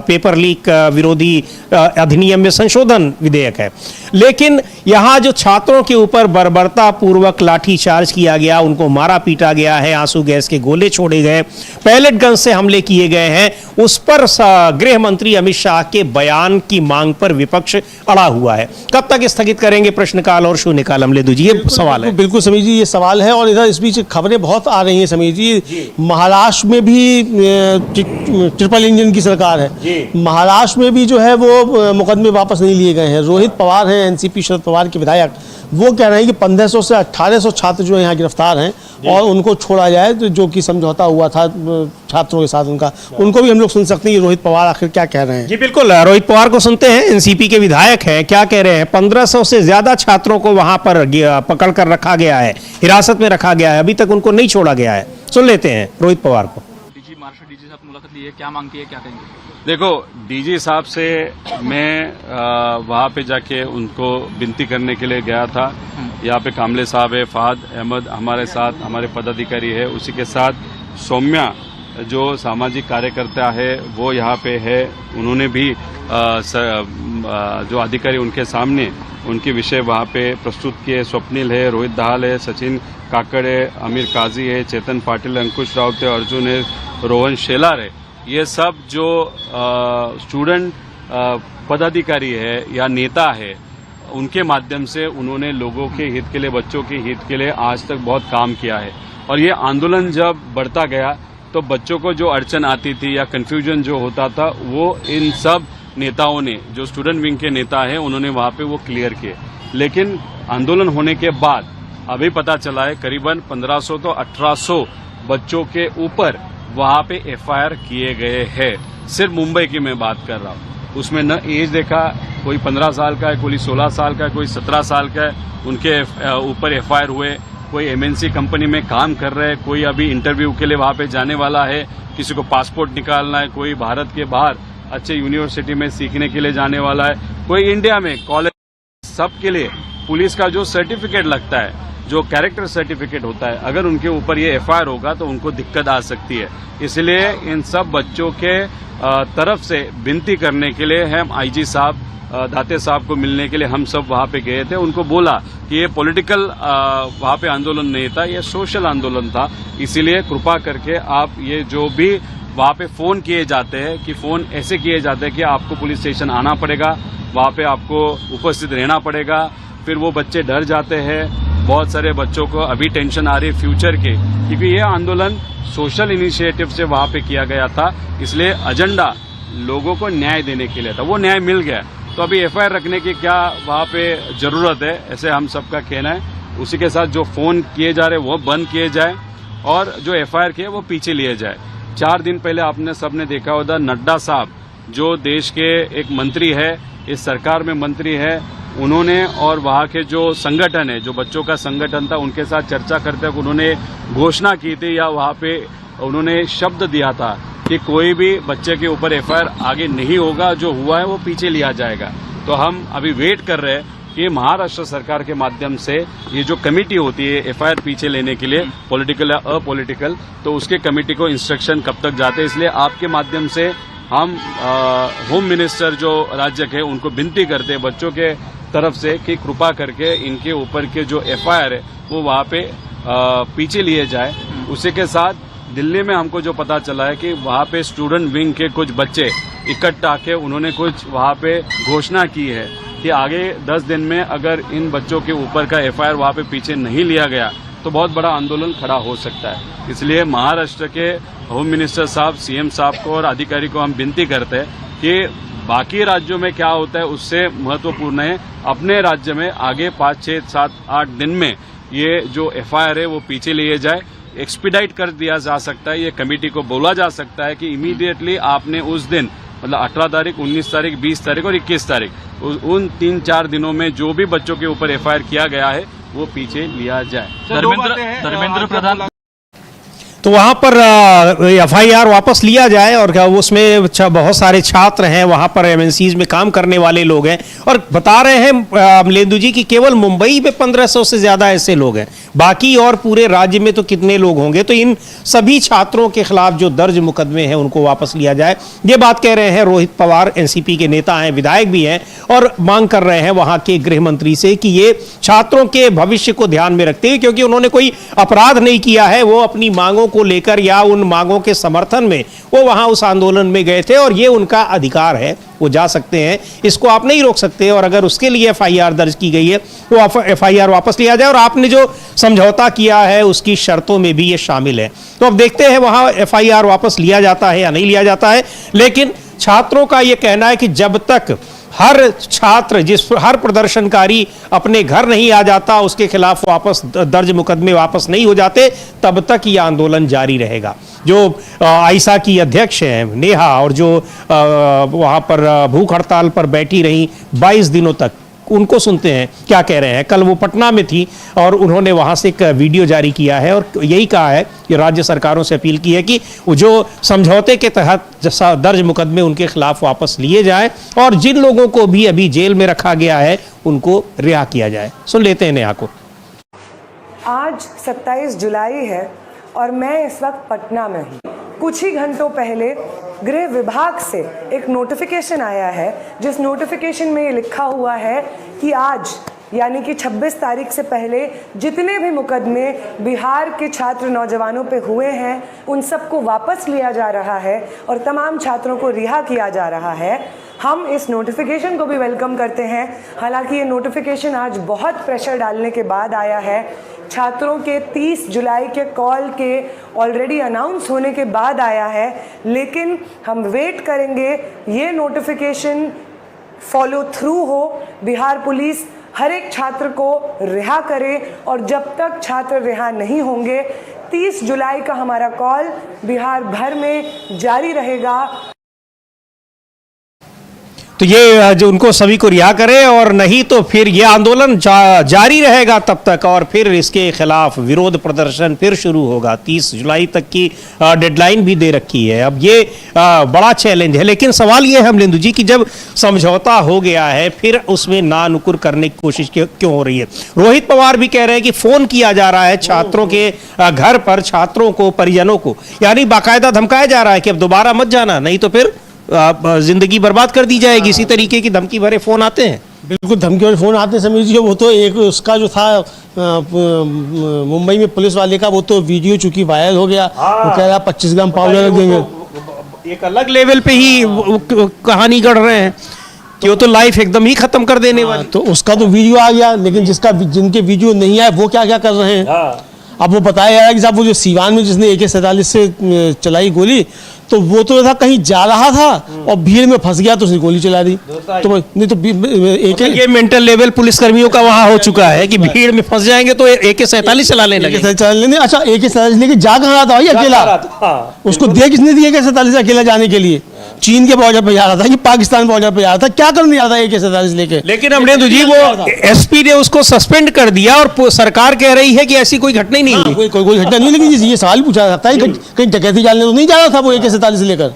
पेपर लीक विरोधी अधिनियम में संशोधन विधेयक है, लेकिन यहाँ जो छात्रों के ऊपर बर्बरता पूर्वक लाठीचार्ज किया गया, उनको मारा पीटा गया है, आंसू गैस के गोले छोड़े गए, पैलेट गन से हमले किए गए हैं, उस पर गृह मंत्री अमित शाह के बयान की मांग पर विपक्ष अड़ा हुआ है। कब तक स्थगित करेंगे प्रश्नकाल और शून्यकाल? अमलेदु जी, ये सवाल है। बिल्कुल समीर जी, ये सवाल है। और इधर इस बीच खबरें बहुत आ रही हैं समीर जी। महाराष्ट्र में भी ट्रिपल इंजन की सरकार है, महाराष्ट्र में भी जो है वो मुकदमे वापस नहीं लिए गए हैं। रोहित पवार हैं, एनसीपी शरद पवार के विधायक, वो कह रहे हैं कि 1500 से 1800 छात्र जो यहाँ गिरफ्तार हैं और उनको छोड़ा जाए, तो जो कि समझौता हुआ था छात्रों के साथ उनको भी हम लोग सुन सकते हैं कि रोहित पवार आखिर क्या कह रहे हैं। जी बिल्कुल, रोहित पवार को सुनते हैं, एनसीपी के विधायक हैं, क्या कह रहे हैं। 1500 से ज्यादा छात्रों को वहां पर पकड़ कर रखा गया है, हिरासत में रखा गया है, अभी तक उनको नहीं छोड़ा गया है। सुन लेते हैं रोहित पवार को। महाराष्ट्र डीजी साहब मुलाकात ली है, क्या मांगती है, क्या कहेंगे? देखो, डीजी साहब से मैं वहाँ पे जाके उनको विनती करने के लिए गया था। यहाँ पे कामले साहब है, फहद अहमद हमारे साथ, हमारे पदाधिकारी है, उसी के साथ सौम्या जो सामाजिक कार्यकर्ता है वो यहाँ पे है। उन्होंने भी जो अधिकारी उनके सामने उनके विषय वहाँ पे प्रस्तुत किए। स्वप्निल है, रोहित दाहाल है, सचिन काकड़ है, अमीर काजी है, चेतन पाटिल, अंकुश राउत है, अर्जुन है, रोहन शेलार है। ये सब जो स्टूडेंट पदाधिकारी है या नेता है, उनके माध्यम से उन्होंने लोगों के हित के लिए, बच्चों के हित के लिए आज तक बहुत काम किया है। और ये आंदोलन जब बढ़ता गया तो बच्चों को जो अड़चन आती थी या कंफ्यूजन जो होता था, वो इन सब नेताओं ने, जो स्टूडेंट विंग के नेता हैं, उन्होंने वहाँ पे वो क्लियर किए। लेकिन आंदोलन होने के बाद अभी पता चला है करीबन 1500 तो 1800 बच्चों के ऊपर वहाँ पे एफआईआर किए गए हैं। सिर्फ मुंबई की मैं बात कर रहा हूँ। उसमें न एज देखा, कोई 15 साल का है, कोई 16 साल का है, कोई 17 साल का है, उनके ऊपर एफआईआर हुए। कोई एमएनसी कंपनी में काम कर रहे हैं, कोई अभी इंटरव्यू के लिए वहाँ पे जाने वाला है, किसी को पासपोर्ट निकालना है, कोई भारत के बाहर अच्छे यूनिवर्सिटी में सीखने के लिए जाने वाला है, कोई इंडिया में कॉलेज। सबके लिए पुलिस का जो सर्टिफिकेट लगता है, जो कैरेक्टर सर्टिफिकेट होता है, अगर उनके ऊपर ये एफआईआर होगा तो उनको दिक्कत आ सकती है। इसलिए इन सब बच्चों के तरफ से विनती करने के लिए हम आईजी साहब दाते साहब को मिलने के लिए हम सब वहाँ पे गए थे। उनको बोला कि ये पॉलिटिकल वहाँ पे आंदोलन नहीं था, ये सोशल आंदोलन था। इसीलिए कृपा करके आप ये जो भी वहाँ पे फोन किए जाते हैं, कि फोन ऐसे किए जाते हैं कि आपको पुलिस स्टेशन आना पड़ेगा, वहाँ पे आपको उपस्थित रहना पड़ेगा, फिर वो बच्चे डर जाते हैं। बहुत सारे बच्चों को अभी टेंशन आ रही है फ्यूचर के, क्योंकि ये आंदोलन सोशल इनिशिएटिव से वहाँ पे किया गया था। इसलिए एजेंडा लोगों को न्याय देने के लिए था, वो न्याय मिल गया। तो अभी एफआईआर रखने की क्या वहाँ पे जरूरत है, ऐसे हम सबका कहना है। उसी के साथ जो फोन किए जा रहे वो बंद किए जाए और जो एफआईआर किए वो पीछे लिए जाए। 4 दिन पहले आपने सबने देखा होगा, नड्डा साहब जो देश के एक मंत्री है, इस सरकार में मंत्री है, उन्होंने और वहाँ के जो संगठन है, जो बच्चों का संगठन था, उनके साथ चर्चा करते हुए उन्होंने घोषणा की थी, या वहाँ पे उन्होंने शब्द दिया था कि कोई भी बच्चे के ऊपर एफआईआर आगे नहीं होगा, जो हुआ है वो पीछे लिया जाएगा। तो हम अभी वेट कर रहे हैं कि महाराष्ट्र सरकार के माध्यम से ये जो कमेटी होती है एफआईआर पीछे लेने के लिए, पॉलिटिकल या अपॉलिटिकल, तो उसके कमेटी को इंस्ट्रक्शन कब तक जाते हैं। इसलिए आपके माध्यम से हम होम मिनिस्टर जो राज्य के, उनको विनती करते हैं बच्चों के तरफ से कि कृपा करके इनके ऊपर के जो एफआईआर है वो वहाँ पे पीछे लिए जाए। उसी के साथ दिल्ली में हमको जो पता चला है कि वहाँ पे स्टूडेंट विंग के कुछ बच्चे इकट्ठा के उन्होंने कुछ वहाँ पे घोषणा की है कि आगे 10 दिन में अगर इन बच्चों के ऊपर का एफआईआर वहाँ पे पीछे नहीं लिया गया तो बहुत बड़ा आंदोलन खड़ा हो सकता है। इसलिए महाराष्ट्र के होम मिनिस्टर साहब, सीएम साहब को और अधिकारी को हम विनती करते हैं कि बाकी राज्यों में क्या होता है उससे महत्वपूर्ण है अपने राज्य में आगे 5, 6, 7, 8 दिन में ये जो एफआईआर है वो पीछे लिए जाए, एक्सपीडाइट कर दिया जा सकता है। ये कमेटी को बोला जा सकता है कि इमीडिएटली आपने उस दिन, मतलब 18 तारीख, 19 तारीख, 20 तारीख और 21 तारीख, उन 3-4 दिनों में जो भी बच्चों के ऊपर एफआईआर किया गया है वो पीछे लिया जाए। धर्मेंद्र प्रधान तो वहाँ पर एफआईआर वापस लिया जाए और उसमें बहुत सारे छात्र हैं, वहाँ पर एमएनसीज में काम करने वाले लोग हैं और बता रहे हैं अमलेंदु जी कि केवल मुंबई में 1500 से ज़्यादा ऐसे लोग हैं, बाकी और पूरे राज्य में तो कितने लोग होंगे। तो इन सभी छात्रों के खिलाफ जो दर्ज मुकदमे हैं उनको वापस लिया जाए, ये बात कह रहे हैं रोहित पवार, एनसीपी के नेता हैं, विधायक भी हैं और मांग कर रहे हैं वहाँ के गृह मंत्री से कि ये छात्रों के भविष्य को ध्यान में रखते हुए, क्योंकि उन्होंने कोई अपराध नहीं किया है, वो अपनी मांगों को लेकर या उन मांगों के समर्थन में वो वहां उस आंदोलन में गए थे और ये उनका अधिकार है, वो जा सकते हैं, इसको आप नहीं रोक सकते। और अगर उसके लिए एफआईआर दर्ज की गई है वो एफआईआर वापस लिया जाए और आपने जो समझौता किया है उसकी शर्तों में भी ये शामिल है। तो अब देखते हैं वहां एफआईआर वापस लिया जाता है या नहीं लिया जाता है। लेकिन छात्रों का ये कहना है कि जब तक हर छात्र, हर प्रदर्शनकारी अपने घर नहीं आ जाता, उसके खिलाफ वापस दर्ज मुकदमे वापस नहीं हो जाते, तब तक ये आंदोलन जारी रहेगा। जो आइसा की अध्यक्ष हैं नेहा और जो वहाँ पर भूख हड़ताल पर बैठी रही 22 दिनों तक, उनको सुनते हैं क्या कह रहे हैं। कल वो पटना में थी और उन्होंने वहाँ से एक वीडियो जारी किया है और यही कहा है कि राज्य सरकारों से अपील की है कि जो समझौते के तहत दर्ज मुकदमे उनके खिलाफ वापस लिए जाएं और जिन लोगों को भी अभी जेल में रखा गया है उनको रिहा किया जाए। सुन लेते हैं नेहा को। आज 27 जुलाई है और मैं इस वक्त पटना में हूँ। कुछ ही घंटों पहले गृह विभाग से एक नोटिफिकेशन आया है, जिस नोटिफिकेशन में ये लिखा हुआ है कि आज यानी कि 26 तारीख से पहले जितने भी मुकदमे बिहार के छात्र नौजवानों पे हुए हैं उन सबको वापस लिया जा रहा है और तमाम छात्रों को रिहा किया जा रहा है। हम इस नोटिफिकेशन को भी वेलकम करते हैं। हालांकि ये नोटिफिकेशन आज बहुत प्रेशर डालने के बाद आया है, छात्रों के 30 जुलाई के कॉल के ऑलरेडी अनाउंस होने के बाद आया है, लेकिन हम वेट करेंगे ये नोटिफिकेशन फॉलो थ्रू हो, बिहार पुलिस हर एक छात्र को रिहा करे और जब तक छात्र रिहा नहीं होंगे 30 जुलाई का हमारा कॉल बिहार भर में जारी रहेगा। तो ये जो उनको सभी को रिहा करे और नहीं तो फिर ये आंदोलन जारी रहेगा तब तक और फिर इसके खिलाफ विरोध प्रदर्शन फिर शुरू होगा। 30 जुलाई तक की डेडलाइन भी दे रखी है। अब ये बड़ा चैलेंज है, लेकिन सवाल ये है अमलेंदु जी कि जब समझौता हो गया है फिर उसमें नानुकुर करने की कोशिश क्यों हो रही है। रोहित पवार भी कह रहे हैं कि फोन किया जा रहा है छात्रों के घर पर, छात्रों को, परिजनों को, यानी बाकायदा धमकाया जा रहा है कि अब दोबारा मत जाना, नहीं तो फिर जिंदगी बर्बाद कर दी जाएगी। इसी तरीके की धमकी भरे फोन आते हैं। बिल्कुल धमकी वाले फोन आते हैं समीर जी। वो तो एक उसका जो था मुंबई में पुलिस वाले का, वो तो वीडियो चूंकि वायरल हो गया, वो कह रहा 25 ग्राम पाउडर रख देंगे। एक अलग लेवल पे ही कहानी गढ़ रहे हैं कि वो तो लाइफ एकदम ही खत्म कर देने वाली। तो उसका तो वीडियो आ गया, लेकिन जिनके वीडियो नहीं आए वो क्या क्या कर रहे हैं। अब वो बताया जा रहा है कि साहब वो जो सीवान में जिसने AK-47 से चलाई गोली, तो वो तो था कहीं जा रहा था और भीड़ में फंस गया तो उसने गोली चला दी। तो नहीं तो ये मेंटल लेवल पुलिस कर्मियों का वहां हो चुका है कि भीड़ में फंस जाएंगे तो AK-47 चलाने लगे। अच्छा AK-47 लेके जा कहाँ रहा था भाई अकेला? उसको दे किसने दी AK-47 अकेला जाने के लिए? चीन के बॉर्डर पे जा रहा था कि पाकिस्तान बॉर्डर पे जा रहा था? क्या करने जा रहा था AK-47 लेके? लेकिन अमलेंदु जी वो SP ने उसको सस्पेंड कर दिया और सरकार कह रही है कि ऐसी कोई घटना ही नहीं हुई। कोई घटना नहीं, लेकिन ये सवाल पूछा जाता है कहीं डकैती डालने तो नहीं जा रहा था वो AK-47 लेकर?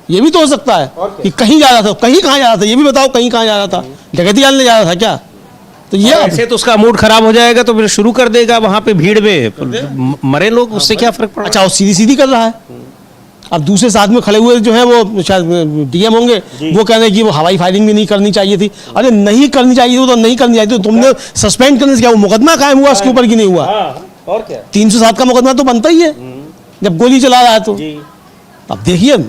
ये भी तो हो सकता है कि कहीं जा रहा था, कहीं कहाँ जा रहा था, ये भी बताओ कहीं कहाँ जा रहा था? डकैती डालने जा रहा था क्या? तो ये ऐसे तो उसका मूड खराब हो जाएगा तो फिर शुरू कर देगा वहां पे भीड़ में मरे लोग, उससे क्या फर्क पड़ा? अच्छा वो सीधी कर रहा है। अब दूसरे साथ में खड़े हुए जो है वो शायद DM होंगे, वो कह रहे हैं कि वो हवाई फायरिंग भी नहीं करनी चाहिए थी। अरे नहीं करनी चाहिए तो नहीं करनी चाहिए, तो तुमने सस्पेंड करने से क्या वो मुकदमा कायम हुआ उसके ऊपर कि नहीं हुआ? और क्या 307 का मुकदमा तो बनता ही है जब गोली चला रहा है तो। अब देखिए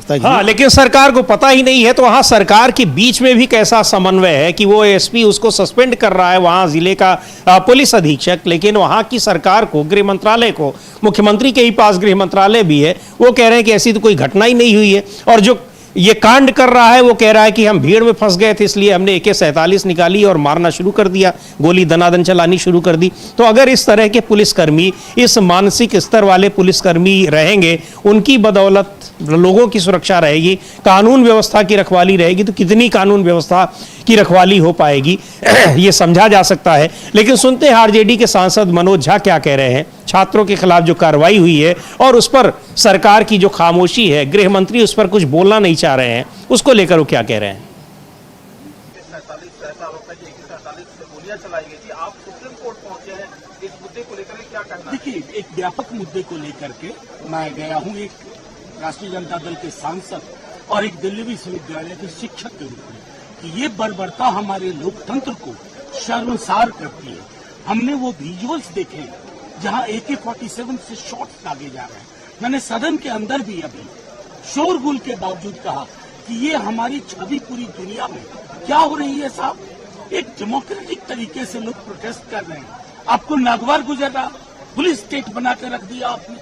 हाँ, लेकिन सरकार को पता ही नहीं है तो वहां सरकार के बीच में भी कैसा समन्वय है कि वो SP उसको सस्पेंड कर रहा है, वहां जिले का पुलिस अधीक्षक, लेकिन वहां की सरकार को, गृह मंत्रालय को, मुख्यमंत्री के ही पास गृह मंत्रालय भी है, वो कह रहे हैं कि ऐसी तो कोई घटना ही नहीं हुई है। और जो ये कांड कर रहा है, वो कह रहा है कि हम भीड़ में फंस गए थे इसलिए हमने AK-47 निकाली और मारना शुरू कर दिया, गोली दनादन चलानी शुरू कर दी। तो अगर इस तरह के पुलिसकर्मी, इस मानसिक स्तर वाले पुलिसकर्मी रहेंगे, उनकी बदौलत लोगों की सुरक्षा रहेगी, कानून व्यवस्था की रखवाली रहेगी, तो कितनी कानून व्यवस्था की रखवाली हो पाएगी ये समझा जा सकता है। लेकिन सुनते हैं आरजेडी के सांसद मनोज झा क्या कह रहे हैं। छात्रों के खिलाफ जो कार्रवाई हुई है और उस पर सरकार की जो खामोशी है, गृह मंत्री उस पर कुछ बोलना नहीं चाह रहे हैं, उसको लेकर वो क्या कह रहे हैं। देखिए, एक व्यापक मुद्दे को लेकर के मैं गया हूँ एक राष्ट्रीय जनता दल के सांसद और एक दिल्ली विश्वविद्यालय के शिक्षक के रूप में, कि ये बर्बरता हमारे लोकतंत्र को शर्मसार करती है। हमने वो विजुअल्स देखे जहां AK-47 से शॉट्स दागे जा रहे हैं। मैंने सदन के अंदर भी अभी शोरगुल के बावजूद कहा कि ये हमारी छवि पूरी दुनिया में क्या हो रही है साहब। एक डेमोक्रेटिक तरीके से लोग प्रोटेस्ट कर रहे हैं, आपको नागवार गुजर रहा, पुलिस स्टेट बना के रख दिया आपने।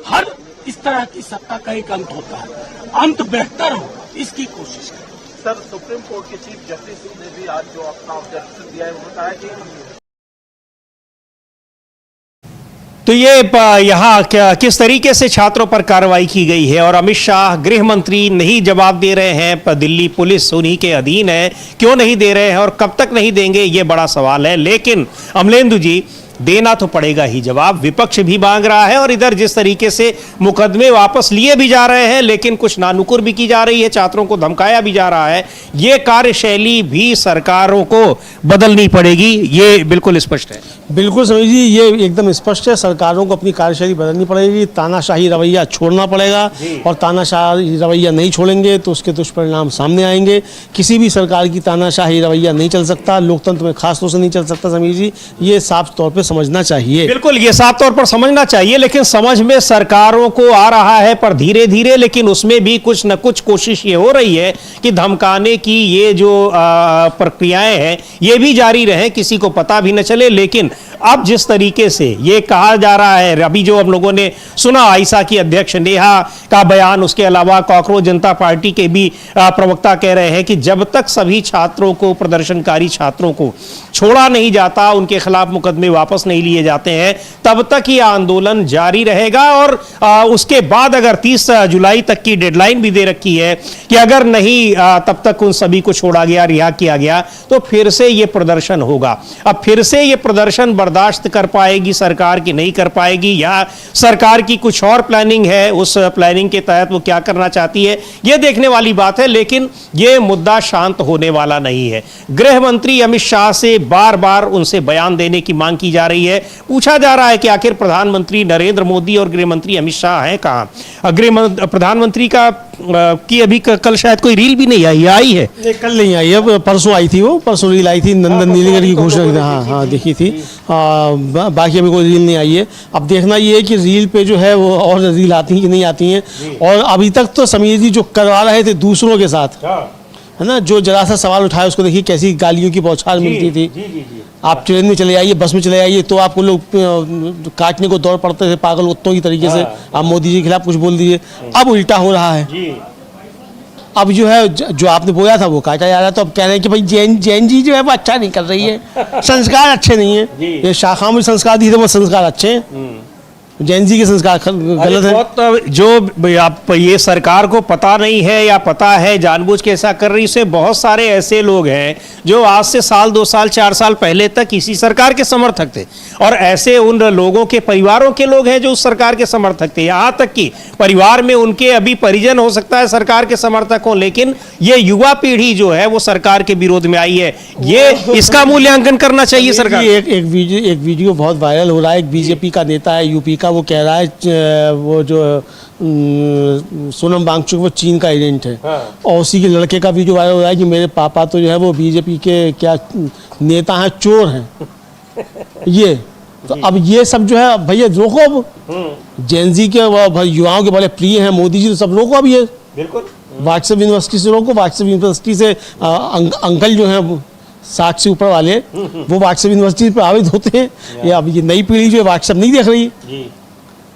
हर इस तरह की सत्ता का एक अंत होता है, अंत बेहतर हो इसकी कोशिश करें। सर, सुप्रीम कोर्ट के चीफ जस्टिस ने भी आज जो अपना ऑब्जर्वेशन दिया है, उन्होंने कहा कि तो ये यहाँ किस तरीके से छात्रों पर कार्रवाई की गई है, और अमित शाह गृह मंत्री नहीं जवाब दे रहे हैं, दिल्ली पुलिस उन्हीं के अधीन है, क्यों नहीं दे रहे हैं और कब तक नहीं देंगे, ये बड़ा सवाल है। लेकिन अमलेंदु जी, देना तो पड़ेगा ही जवाब, विपक्ष भी मांग रहा है और इधर जिस तरीके से मुकदमे वापस लिए भी जा रहे हैं, लेकिन कुछ नानुकुर भी की जा रही है, छात्रों को धमकाया भी जा रहा है, ये कार्यशैली भी सरकारों को बदलनी पड़ेगी, ये बिल्कुल स्पष्ट है। बिल्कुल समीर जी, ये एकदम स्पष्ट है, सरकारों को अपनी कार्यशैली बदलनी पड़ेगी, तानाशाही रवैया छोड़ना पड़ेगा, और तानाशाही रवैया नहीं छोड़ेंगे तो उसके दुष्परिणाम सामने आएंगे। किसी भी सरकार की तानाशाही रवैया नहीं चल सकता, लोकतंत्र में खास तौर से नहीं चल सकता समीर जी, ये साफ तौर पर समझना चाहिए। बिल्कुल, ये साफ तौर पर समझना चाहिए, लेकिन समझ में सरकारों को आ रहा है पर धीरे धीरे, लेकिन उसमें भी कुछ न कुछ कोशिश ये हो रही है कि धमकाने की ये जो प्रक्रियाएं हैं ये भी जारी रहे, किसी को पता भी न चले। लेकिन अब जिस तरीके से ये कहा जा रहा है, अभी जो हम लोगों ने सुना आईसा की अध्यक्ष नेहा का बयान, उसके अलावा कॉकरोच जनता पार्टी के भी प्रवक्ता कह रहे हैं कि जब तक सभी छात्रों को, प्रदर्शनकारी छात्रों को छोड़ा नहीं जाता, उनके खिलाफ मुकदमे वापस नहीं लिए जाते हैं, तब तक ये आंदोलन जारी रहेगा। और उसके बाद अगर 30 जुलाई तक की डेडलाइन भी दे रखी है कि अगर नहीं तब तक उन सभी को छोड़ा गया, रिहा किया गया, तो फिर से ये प्रदर्शन होगा। अब फिर से ये प्रदर्शन बर्दाश्त कर पाएगी सरकार की, नहीं कर पाएगी, या सरकार की कुछ और प्लानिंग है, उस प्लानिंग के तहत वो क्या करना चाहती है, ये देखने वाली बात है। लेकिन ये मुद्दा शांत होने वाला नहीं है। गृह मंत्री अमित शाह से बार बार उनसे बयान देने की मांग की जा रही है। पूछा जा रहा है कि आखिर प्रधानमंत्री नरेंद्र मोदी और गृह मंत्री अमित शाह हैं कहां। प्रधानमंत्री का की अभी कल शायद कोई रील भी नहीं आई है। कल नहीं आई है, परसों आई थी, वो परसों रील आई थी, नंदन नीलेकंठ की घोषणा, हाँ देखी थी, बाकी अभी कोई रील नहीं आई है। अब देखना ये है कि रील पे जो है वो और रील आती हैं कि नहीं आती हैं। और अभी तक तो समीर जी जो करवा रहे थे दूसरों के साथ, है ना, जो जरा सा सवाल उठाया उसको देखिए कैसी गालियों की बौछार मिलती थी। आप ट्रेन में चले आइए, बस में चले आइए, तो आपको लोग काटने को दौड़ पड़ते थे पागल कुत्तों की तरीके से। आप मोदी जी के खिलाफ कुछ बोल दीजिए, अब उल्टा हो रहा है। अब जो है जो आपने बोला था वो काटा जा रहा है। तो अब कह रहे हैं कि भाई जैन जी जो है वो अच्छा नहीं कर रही है, संस्कार अच्छे नहीं है। ये शाखा में संस्कार दिए थे वो संस्कार अच्छे हैं, जैन जी के संस्कार गलत है। बहुत जो आप ये सरकार को पता नहीं है या पता है जानबूझ के ऐसा कर रही है, बहुत सारे ऐसे लोग हैं जो आज से साल 2 साल 4 साल पहले तक इसी सरकार के समर्थक थे, और ऐसे उन लोगों के परिवारों के लोग हैं जो उस सरकार के समर्थक थे। यहाँ तक कि परिवार में उनके अभी परिजन हो सकता है सरकार के समर्थक हो, लेकिन ये युवा पीढ़ी जो है वो सरकार के विरोध में आई है। ये इसका मूल्यांकन करना चाहिए सरकार। एक वीडियो बहुत वायरल हो रहा है, एक बीजेपी का नेता है यूपी का, वो कह रहा है वो जो सोनम वांगचुक वो चीन का एजेंट है। और उसी के लड़के का वीडियो वायरल हो रहा है कि मेरे पापा तो जो है वो बीजेपी के क्या नेता हैं, चोर हैं। ये तो अब ये सब जो है भैया रोको, अब जैन जी के युवाओं के बड़े प्रिय हैं मोदी जी, तो सब रोको। अब ये बिल्कुल व्हाट्सएप यूनिवर्सिटी से रोको, व्हाट्सएप यूनिवर्सिटी से अंकल जो हैं 60 से ऊपर वाले वो व्हाट्सएप यूनिवर्सिटी पर आवेद होते हैं। ये अब ये नई पीढ़ी जो है व्हाट्सएप नहीं देख रही,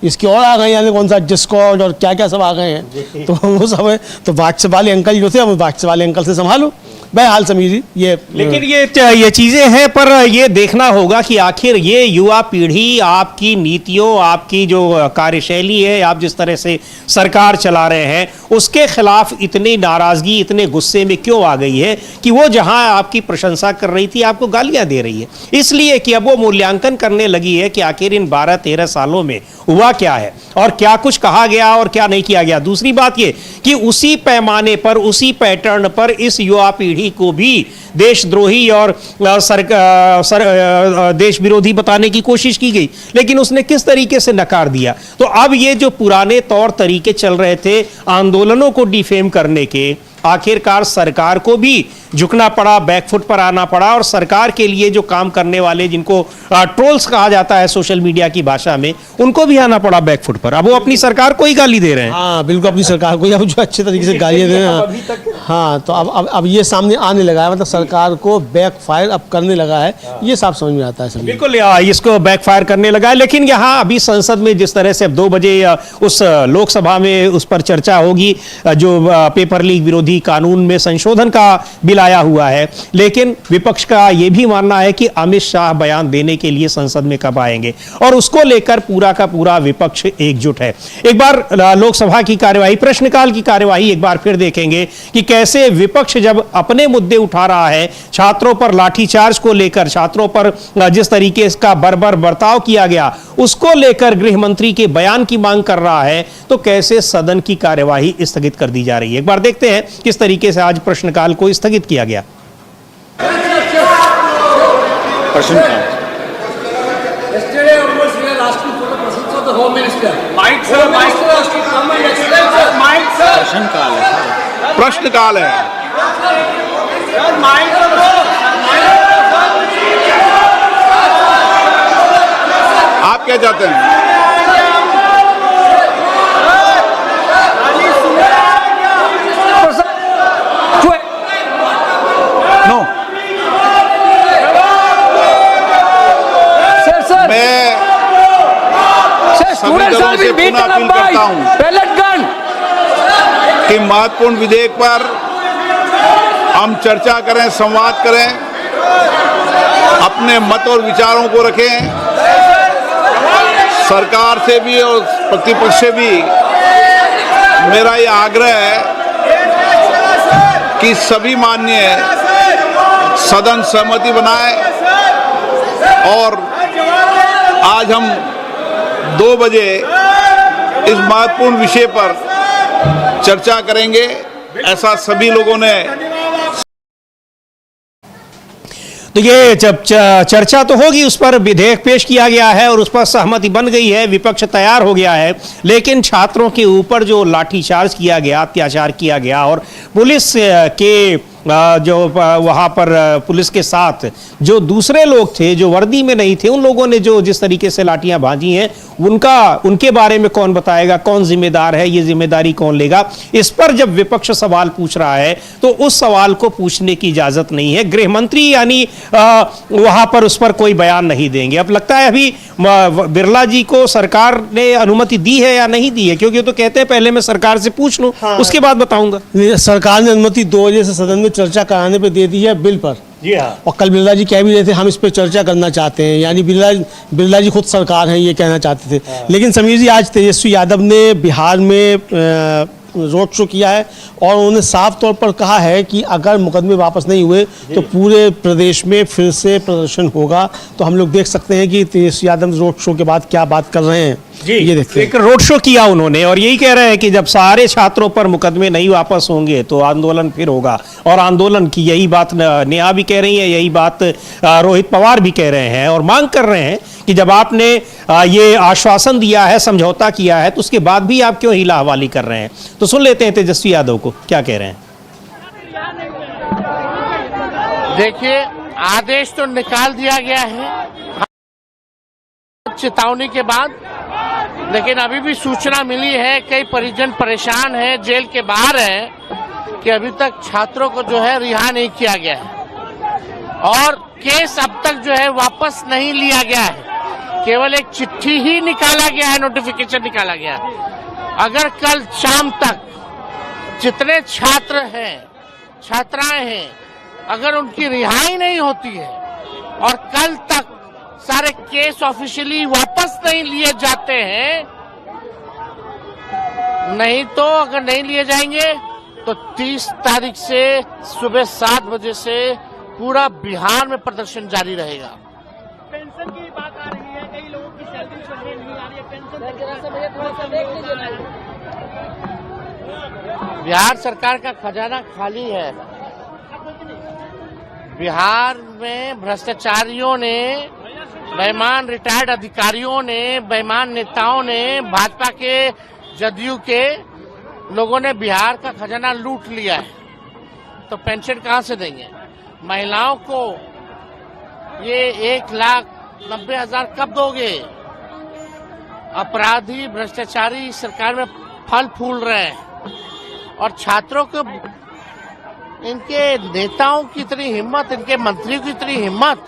इसके और आ गए, यानी कौन सा डिस्कॉर्ड और क्या क्या सब आ गए हैं, तो वो सब है। तो व्हाट्सएप वाले अंकल जो थे, अब व्हाट्सएप वाले अंकल से संभालो। बहरहाल समीर जी, ये लेकिन ये चीजें हैं, पर ये देखना होगा कि आखिर ये युवा पीढ़ी आपकी नीतियों, आपकी जो कार्यशैली है, आप जिस तरह से सरकार चला रहे हैं, उसके खिलाफ इतनी नाराजगी, इतने गुस्से में क्यों आ गई है कि वो जहां आपकी प्रशंसा कर रही थी आपको गालियां दे रही है। इसलिए कि अब वो मूल्यांकन करने लगी है कि आखिर इन 12-13 सालों में हुआ क्या है और क्या कुछ कहा गया और क्या नहीं किया गया। दूसरी बात ये कि उसी पैमाने पर, उसी पैटर्न पर इस युवा पीढ़ी को भी देशद्रोही और देश विरोधी बताने की कोशिश की गई, लेकिन उसने किस तरीके से नकार दिया। तो अब ये जो पुराने तौर तरीके चल रहे थे आंदोलनों को डिफेम करने के, आखिरकार सरकार को भी झुकना पड़ा, बैकफुट पर आना पड़ा, और सरकार के लिए जो काम करने वाले, जिनको ट्रोल्स कहा जाता है सोशल मीडिया की भाषा में, उनको भी आना पड़ा बैकफुट पर। अब वो अपनी सरकार को ही गाली दे रहे हैं। हाँ बिल्कुल, अपनी सरकार को ही अब जो अच्छे तरीके से गालियां दे रहे हैं। हाँ, तो अब ये सामने आने लगा है, मतलब सरकार को बैकफायर अब करने लगा है, ये साफ समझ में आता है। बिल्कुल इसको बैकफायर करने लगा है। लेकिन यहाँ अभी संसद में जिस तरह से अब 2 बजे उस लोकसभा में उस पर चर्चा होगी, जो पेपर लीक विरोधी कानून में संशोधन का बिल आया हुआ है, लेकिन विपक्ष का यह भी मानना है कि अमित शाह बयान देने के लिए संसद में कब आएंगे, और उसको लेकर पूरा का पूरा विपक्ष एकजुट है। एक बार लोकसभा की कार्यवाही, प्रश्नकाल की कार्यवाही एक बार फिर देखेंगे कि कैसे विपक्ष जब अपने मुद्दे उठा रहा है, छात्रों पर लाठीचार्ज को लेकर, छात्रों पर जिस तरीके का बर्बर बर्ताव किया गया उसको लेकर गृह मंत्री के बयान की मांग कर रहा है, तो कैसे सदन की कार्यवाही स्थगित कर दी जा रही है। एक बार देखते हैं किस तरीके से आज प्रश्नकाल को स्थगित किया गया। प्रश्नकाल है। आप क्या चाहते हैं? नो, मैं सभी दलों से पुनः अपील करता हूं कि महत्वपूर्ण विधेयक पर हम चर्चा करें, संवाद करें, अपने मत और विचारों को रखें। सरकार से भी और प्रतिपक्ष से भी मेरा यह आग्रह है कि सभी माननीय सदन सहमति बनाए और आज हम 2 बजे इस महत्वपूर्ण विषय पर चर्चा करेंगे, ऐसा सभी लोगों ने। तो ये जब चर्चा तो होगी, उस पर विधेयक पेश किया गया है और उस पर सहमति बन गई है, विपक्ष तैयार हो गया है, लेकिन छात्रों के ऊपर जो लाठीचार्ज किया गया, अत्याचार किया गया, और पुलिस के जो वहाँ पर पुलिस के साथ जो दूसरे लोग थे जो वर्दी में नहीं थे, उन लोगों ने जो जिस तरीके से लाठियां भाजी हैं, उनके बारे में कौन बताएगा, कौन जिम्मेदार है, ये जिम्मेदारी कौन लेगा। इस पर जब विपक्ष सवाल पूछ रहा है तो उस सवाल को पूछने की इजाजत नहीं है। गृह मंत्री यानी वहां पर उस पर कोई बयान नहीं देंगे। अब लगता है अभी बिरला जी को सरकार ने अनुमति दी है या नहीं दी है, क्योंकि तो कहते हैं पहले मैं सरकार से पूछ लूं, उसके बाद बताऊंगा। सरकार ने अनुमति 2 बजे से सदन में चर्चा कराने पे दे दी है बिल पर। जी हाँ। और कल बिरला जी कह भी रहे थे हम इस पे चर्चा करना चाहते हैं, यानी बिरला जी खुद सरकार हैं ये कहना चाहते थे। लेकिन समीर जी, आज तेजस्वी यादव ने बिहार में रोड शो किया है और उन्होंने साफ तौर पर कहा है कि अगर मुकदमे वापस नहीं हुए तो पूरे प्रदेश में फिर से प्रदर्शन होगा। तो हम लोग देख सकते हैं कि तेजस्वी यादव रोड शो के बाद क्या बात कर रहे हैं। जी, ये देखते हैं। एक रोड शो किया उन्होंने और यही कह रहे हैं कि जब सारे छात्रों पर मुकदमे नहीं वापस होंगे तो आंदोलन फिर होगा। और आंदोलन की यही बात नेहा भी कह रही है, यही बात रोहित पवार भी कह रहे हैं और मांग कर रहे हैं कि जब आपने ये आश्वासन दिया है, समझौता किया है, तो उसके बाद भी आप क्यों हिला हवाली कर रहे हैं। तो सुन लेते हैं तेजस्वी यादव को क्या कह रहे हैं। देखिए, आदेश तो निकाल दिया गया है चेतावनी के बाद, लेकिन अभी भी सूचना मिली है कई परिजन परेशान हैं, जेल के बाहर हैं कि अभी तक छात्रों को जो है रिहा नहीं किया गया है और केस अब तक जो है वापस नहीं लिया गया है, केवल एक चिट्ठी ही निकाला गया है, नोटिफिकेशन निकाला गया है। अगर कल शाम तक जितने छात्र हैं, छात्राएं हैं, अगर उनकी रिहाई नहीं होती है और कल तक सारे केस ऑफिशियली वापस नहीं लिए जाते हैं, नहीं तो अगर नहीं लिए जाएंगे तो 30 तारीख से सुबह 7 बजे से पूरा बिहार में प्रदर्शन जारी रहेगा। पेंशन की बात आ रही है, कई लोगों की सैलरी चलने नहीं आ रही है, पेंशन थोड़ा सा देख लीजिए। बिहार सरकार का खजाना खाली है। बिहार में भ्रष्टाचारियों ने, बेईमान रिटायर्ड अधिकारियों ने, बेईमान नेताओं ने, भाजपा के, जदयू के लोगों ने बिहार का खजाना लूट लिया है। तो पेंशन कहां से देंगे? महिलाओं को ये 1,90,000 कब दोगे? अपराधी भ्रष्टाचारी सरकार में फल फूल रहे हैं और छात्रों को, इनके नेताओं की इतनी हिम्मत, इनके मंत्रियों की इतनी हिम्मत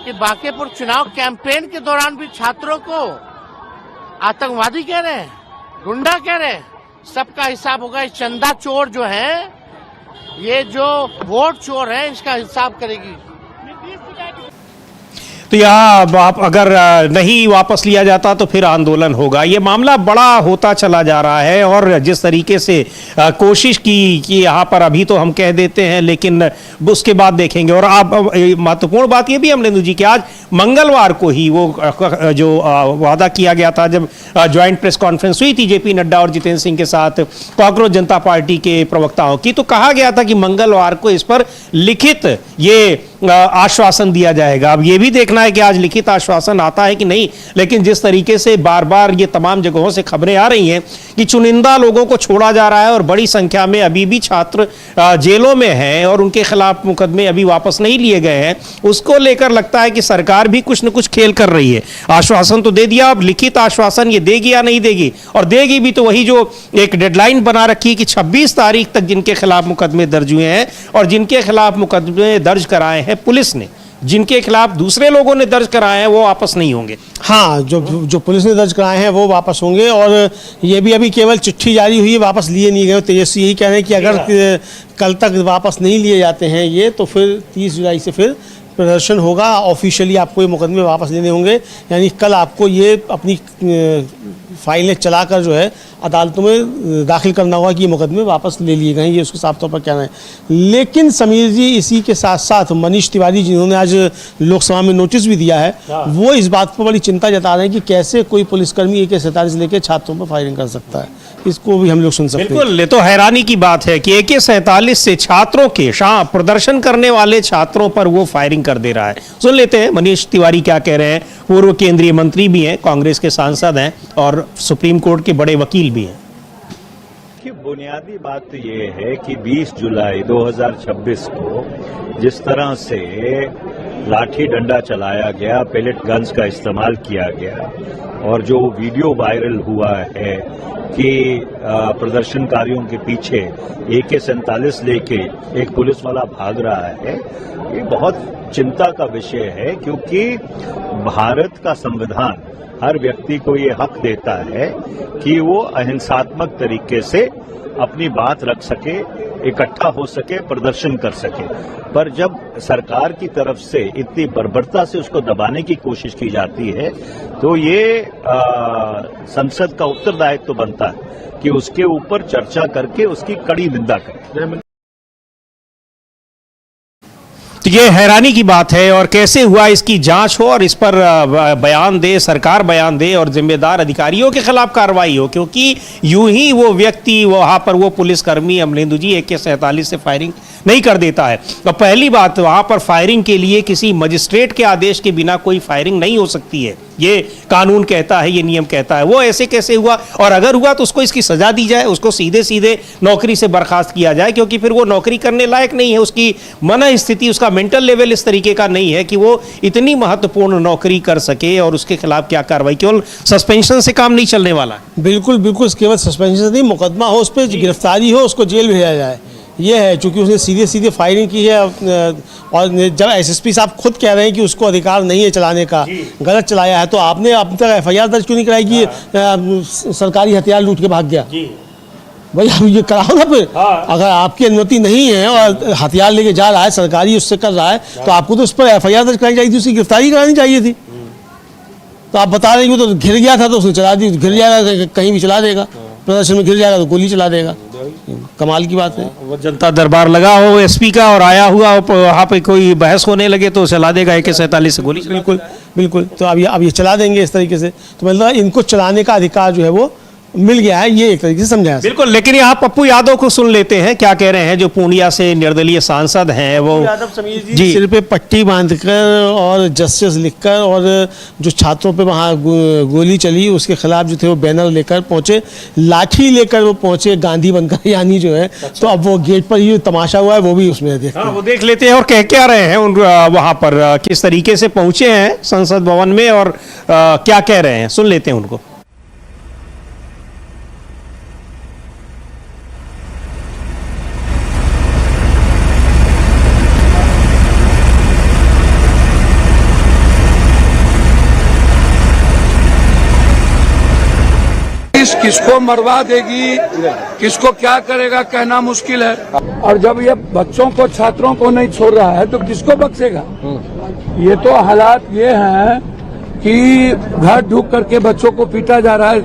कि बांकीपुर चुनाव कैंपेन के दौरान भी छात्रों को आतंकवादी कह रहे हैं, गुंडा कह रहे हैं। सबका हिसाब होगा। इस चंदा चोर जो है, ये जो वोट चोर है, इसका हिसाब करेगी। तो यहाँ आप अगर नहीं वापस लिया जाता तो फिर आंदोलन होगा। ये मामला बड़ा होता चला जा रहा है और जिस तरीके से कोशिश की कि यहाँ पर अभी तो हम कह देते हैं, लेकिन उसके बाद देखेंगे। और आप महत्वपूर्ण बात ये भी अमलेंदु जी कि आज मंगलवार को ही वो जो वादा किया गया था, जब ज्वाइंट प्रेस कॉन्फ्रेंस हुई थी जेपी नड्डा और जितेंद्र सिंह के साथ कांग्रेस जनता पार्टी के प्रवक्ताओं की, तो कहा गया था कि मंगलवार को इस पर लिखित ये आश्वासन दिया जाएगा। अब ये भी देखना है कि आज लिखित आश्वासन आता है कि नहीं, लेकिन जिस तरीके से बार बार ये तमाम जगहों से खबरें आ रही हैं कि चुनिंदा लोगों को छोड़ा जा रहा है और बड़ी संख्या में अभी भी छात्र जेलों में हैं और उनके खिलाफ मुकदमे अभी वापस नहीं लिए गए हैं, उसको लेकर लगता है कि सरकार भी कुछ न कुछ खेल कर रही है। आश्वासन तो दे दिया, अब लिखित आश्वासन ये देगी या नहीं देगी, और देगी भी तो वही जो एक डेडलाइन बना रखी है कि 26 तारीख तक जिनके खिलाफ मुकदमे दर्ज हुए हैं और जिनके खिलाफ मुकदमे दर्ज कराए हैं पुलिस ने, जिनके खिलाफ दूसरे लोगों ने दर्ज कराए हैं वो वापस नहीं होंगे। हाँ, जो पुलिस ने दर्ज कराए हैं वो वापस होंगे। और ये भी अभी केवल चिट्ठी जारी हुई है, वापस लिए नहीं गए। तेजस्वी यही कह रहे हैं कि अगर कल तक वापस नहीं लिए जाते हैं ये, तो फिर 30 जुलाई से फिर प्रदर्शन होगा। ऑफिशियली आपको ये मुकदमे वापस लेने होंगे, यानी कल आपको ये अपनी फाइलें चलाकर जो है अदालतों में दाखिल करना होगा कि ये मुकदमे वापस ले लिए गए। ये उसके साफ तौर पर कहना है। लेकिन समीर जी, इसी के साथ साथ मनीष तिवारी जिन्होंने आज लोकसभा में नोटिस भी दिया है, वो इस बात पर बड़ी चिंता जता रहे हैं कि कैसे कोई पुलिसकर्मी AK-47 लेकर छात्रों पर फायरिंग कर सकता है। इसको भी हम लोग सुन सकते हैं। बिल्कुल, ये तो हैरानी की बात है कि AK-47 से छात्रों के प्रदर्शन करने वाले छात्रों पर वो फायरिंग कर दे रहा है। सुन लेते हैं मनीष तिवारी क्या कह रहे हैं। पूर्व केंद्रीय मंत्री भी हैं, कांग्रेस के सांसद हैं और सुप्रीम कोर्ट के बड़े वकील भी हैं। बुनियादी बात ये है कि 20 जुलाई 2026 को जिस तरह से लाठी डंडा चलाया गया, पेलेट गन्स का इस्तेमाल किया गया और जो वीडियो वायरल हुआ है कि प्रदर्शनकारियों के पीछे AK-47 लेके एक पुलिस वाला भाग रहा है, ये बहुत चिंता का विषय है। क्योंकि भारत का संविधान हर व्यक्ति को ये हक देता है कि वो अहिंसात्मक तरीके से अपनी बात रख सके, इकट्ठा हो सके, प्रदर्शन कर सके। पर जब सरकार की तरफ से इतनी बर्बरता से उसको दबाने की कोशिश की जाती है, तो ये संसद का उत्तरदायित्व बनता है कि उसके ऊपर चर्चा करके उसकी कड़ी निंदा करें। तो ये हैरानी की बात है और कैसे हुआ इसकी जांच हो और इस पर बयान दे, सरकार बयान दे और जिम्मेदार अधिकारियों के खिलाफ कार्रवाई हो। क्योंकि यूं ही वो व्यक्ति वहां पर वो पुलिसकर्मी अमलेंदु जी AK-47 से फायरिंग नहीं कर देता है। तो पहली बात, वहां पर फायरिंग के लिए किसी मजिस्ट्रेट के आदेश के बिना कोई फायरिंग नहीं हो सकती है, ये कानून कहता है, ये नियम कहता है। वो ऐसे कैसे हुआ, और अगर हुआ तो उसको इसकी सजा दी जाए, उसको सीधे सीधे नौकरी से बर्खास्त किया जाए, क्योंकि फिर वो नौकरी करने लायक नहीं है। उसकी मन स्थिति, उसका मेंटल लेवल इस तरीके का नहीं है कि वो इतनी महत्वपूर्ण नौकरी कर सके। और उसके खिलाफ क्या कार्रवाई, केवल सस्पेंशन से काम नहीं चलने वाला। बिल्कुल बिल्कुल, केवल सस्पेंशन नहीं, मुकदमा हो, उस पर गिरफ्तारी हो, उसको जेल भेजा जाए। ये है, चूंकि उसने सीधे सीधे फायरिंग की है और जब एसएसपी साहब खुद कह रहे हैं कि उसको अधिकार नहीं है चलाने का, गलत चलाया है, तो आपने अब तक एफआईआर दर्ज क्यों नहीं कराई कि सरकारी हथियार लूट के भाग गया? भाई आप ये कराओ ना फिर। अगर आपकी अनुमति नहीं है और हथियार लेके जा रहा है, सरकारी उससे कर रहा है, तो आपको तो उस पर एफआईआर दर्ज करानी चाहिए थी, उसकी गिरफ्तारी करानी चाहिए थी। तो आप बता रहे हैं तो घिर गया था तो उसने चला दी, घिर जाएगा कहीं भी चला देगा, प्रदर्शन में घिर जाएगा तो गोली चला देगा। कमाल की बात है। वो जनता दरबार लगा हो एसपी का और आया हुआ वहाँ पे कोई बहस होने लगे तो चला देगा AK-47 से गोली। बिल्कुल बिल्कुल। तो अब ये चला देंगे इस तरीके से, तो मतलब इनको चलाने का अधिकार जो है वो मिल गया है, ये एक तरीके से समझाया। बिल्कुल। लेकिन यहाँ पप्पू यादव को सुन लेते हैं क्या कह रहे हैं, जो पूर्णिया से निर्दलीय सांसद हैं। वो जी सिर पे पट्टी बांधकर और जस्टिस लिखकर और जो छात्रों पे वहाँ गोली चली उसके खिलाफ जो थे वो बैनर लेकर पहुंचे, लाठी लेकर वो पहुंचे गांधी बनकर, यानी जो है। तो अब वो गेट पर ही तमाशा हुआ है, वो भी उसमें देखते हैं। वो देख लेते हैं और कह क्या रहे हैं वहाँ पर, किस तरीके से पहुंचे हैं संसद भवन में और क्या कह रहे हैं, सुन लेते हैं उनको। किसको मरवा देगी, किसको क्या करेगा कहना मुश्किल है। और जब ये बच्चों को, छात्रों को नहीं छोड़ रहा है तो किसको बख्शेगा? ये तो हालात ये हैं कि घर ढूक करके बच्चों को पीटा जा रहा है।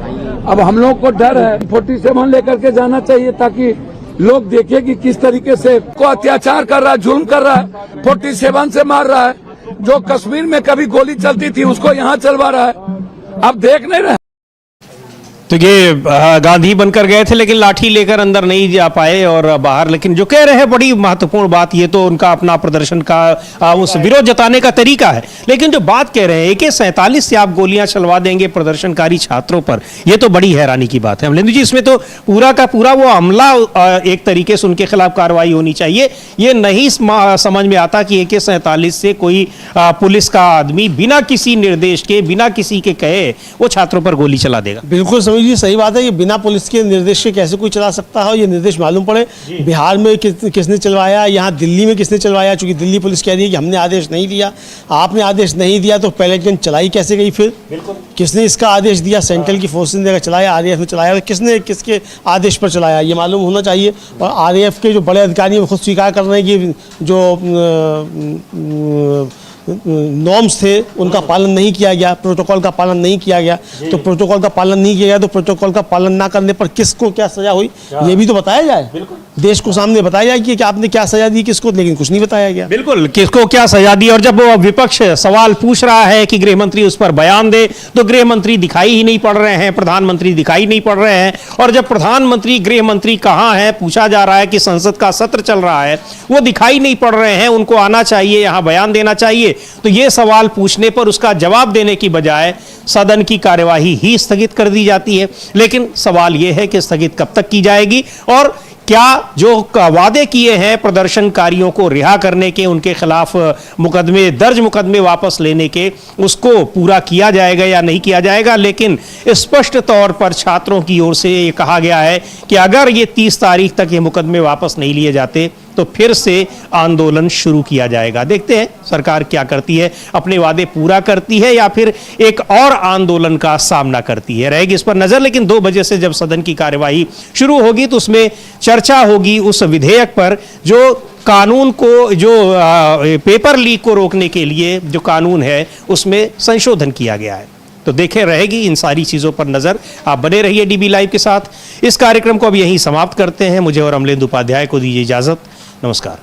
अब हम लोग को डर है, 47 लेकर के जाना चाहिए ताकि लोग देखे कि किस तरीके से को अत्याचार कर रहा है, जुल्म कर रहा है, 47 से मार रहा है। जो कश्मीर में कभी गोली चलती थी उसको यहाँ चलवा रहा है। अब देख नहीं रहे। तो ये गांधी बनकर गए थे लेकिन लाठी लेकर अंदर नहीं जा पाए और बाहर। लेकिन जो कह रहे हैं बड़ी महत्वपूर्ण बात, ये तो उनका अपना प्रदर्शन का उस विरोध जताने का तरीका है। लेकिन जो बात कह रहे हैं AK-47 से आप गोलियां चलवा देंगे प्रदर्शनकारी छात्रों पर, ये तो बड़ी हैरानी की बात है। अमलेंदु जी, इसमें तो पूरा का पूरा वो हमला एक तरीके से उनके खिलाफ कार्रवाई होनी चाहिए। ये नहीं समझ में आता कि AK-47 से कोई पुलिस का आदमी बिना किसी निर्देश के, बिना किसी के कहे वो छात्रों पर गोली चला देगा। बिल्कुल जी सही बात है। ये बिना पुलिस के निर्देश के कैसे कोई चला सकता है? ये निर्देश मालूम पड़े। बिहार में किसने चलवाया, यहाँ दिल्ली में किसने चलवाया? चूंकि दिल्ली पुलिस कह रही है कि हमने आदेश नहीं दिया। आपने आदेश नहीं दिया तो पैलेट गन चलाई कैसे गई? फिर किसने इसका आदेश दिया? सेंट्रल की फोर्स ने चलाया, RAF ने चलाया, किसने किसके आदेश पर चलाया ये मालूम होना चाहिए। और RAF के जो बड़े अधिकारी वो खुद स्वीकार कर रहे हैं कि जो नॉर्म्स थे उनका पालन नहीं किया गया, प्रोटोकॉल का पालन नहीं किया गया। तो प्रोटोकॉल का पालन नहीं किया गया तो प्रोटोकॉल का पालन ना करने पर किसको क्या सजा हुई ये भी तो बताया जाए, देश को सामने बताया जाए कि आपने क्या सजा दी किसको, लेकिन कुछ नहीं बताया गया। बिल्कुल, किसको क्या सजा दी। और जब वो विपक्ष सवाल पूछ रहा है कि गृह मंत्री उस पर बयान दे, तो गृह मंत्री दिखाई ही नहीं पड़ रहे हैं, प्रधानमंत्री दिखाई नहीं पड़ रहे हैं। और जब प्रधानमंत्री, गृह मंत्री कहाँ है, पूछा जा रहा है कि संसद का सत्र चल रहा है, वो दिखाई नहीं पड़ रहे हैं, उनको आना चाहिए, यहाँ बयान देना चाहिए। तो ये सवाल पूछने पर उसका जवाब देने की बजाय सदन की कार्यवाही ही स्थगित कर दी जाती है। लेकिन सवाल यह है कि स्थगित कब तक की जाएगी और क्या जो वादे किए हैं प्रदर्शनकारियों को रिहा करने के, उनके खिलाफ मुकदमे वापस लेने के, उसको पूरा किया जाएगा या नहीं किया जाएगा। लेकिन स्पष्ट तौर पर छात्रों की ओर से ये कहा गया है कि अगर ये 30 तारीख तक ये मुकदमे वापस नहीं लिए जाते तो फिर से आंदोलन शुरू किया जाएगा। देखते हैं सरकार क्या करती है, अपने वादे पूरा करती है या फिर एक और आंदोलन का सामना करती है, रहेगी इस पर नजर। लेकिन 2 बजे से जब सदन की कार्यवाही शुरू होगी तो उसमें चर्चा होगी उस विधेयक पर जो कानून को, जो पेपर लीक को रोकने के लिए जो कानून है उसमें संशोधन किया गया है। तो देखे रहेगी इन सारी चीजों पर नजर। आप बने रहिए DB लाइव के साथ। इस कार्यक्रम को अब यहीं समाप्त करते हैं। मुझे और अमलेंदु उपाध्याय को दीजिए इजाजत। नमस्कार।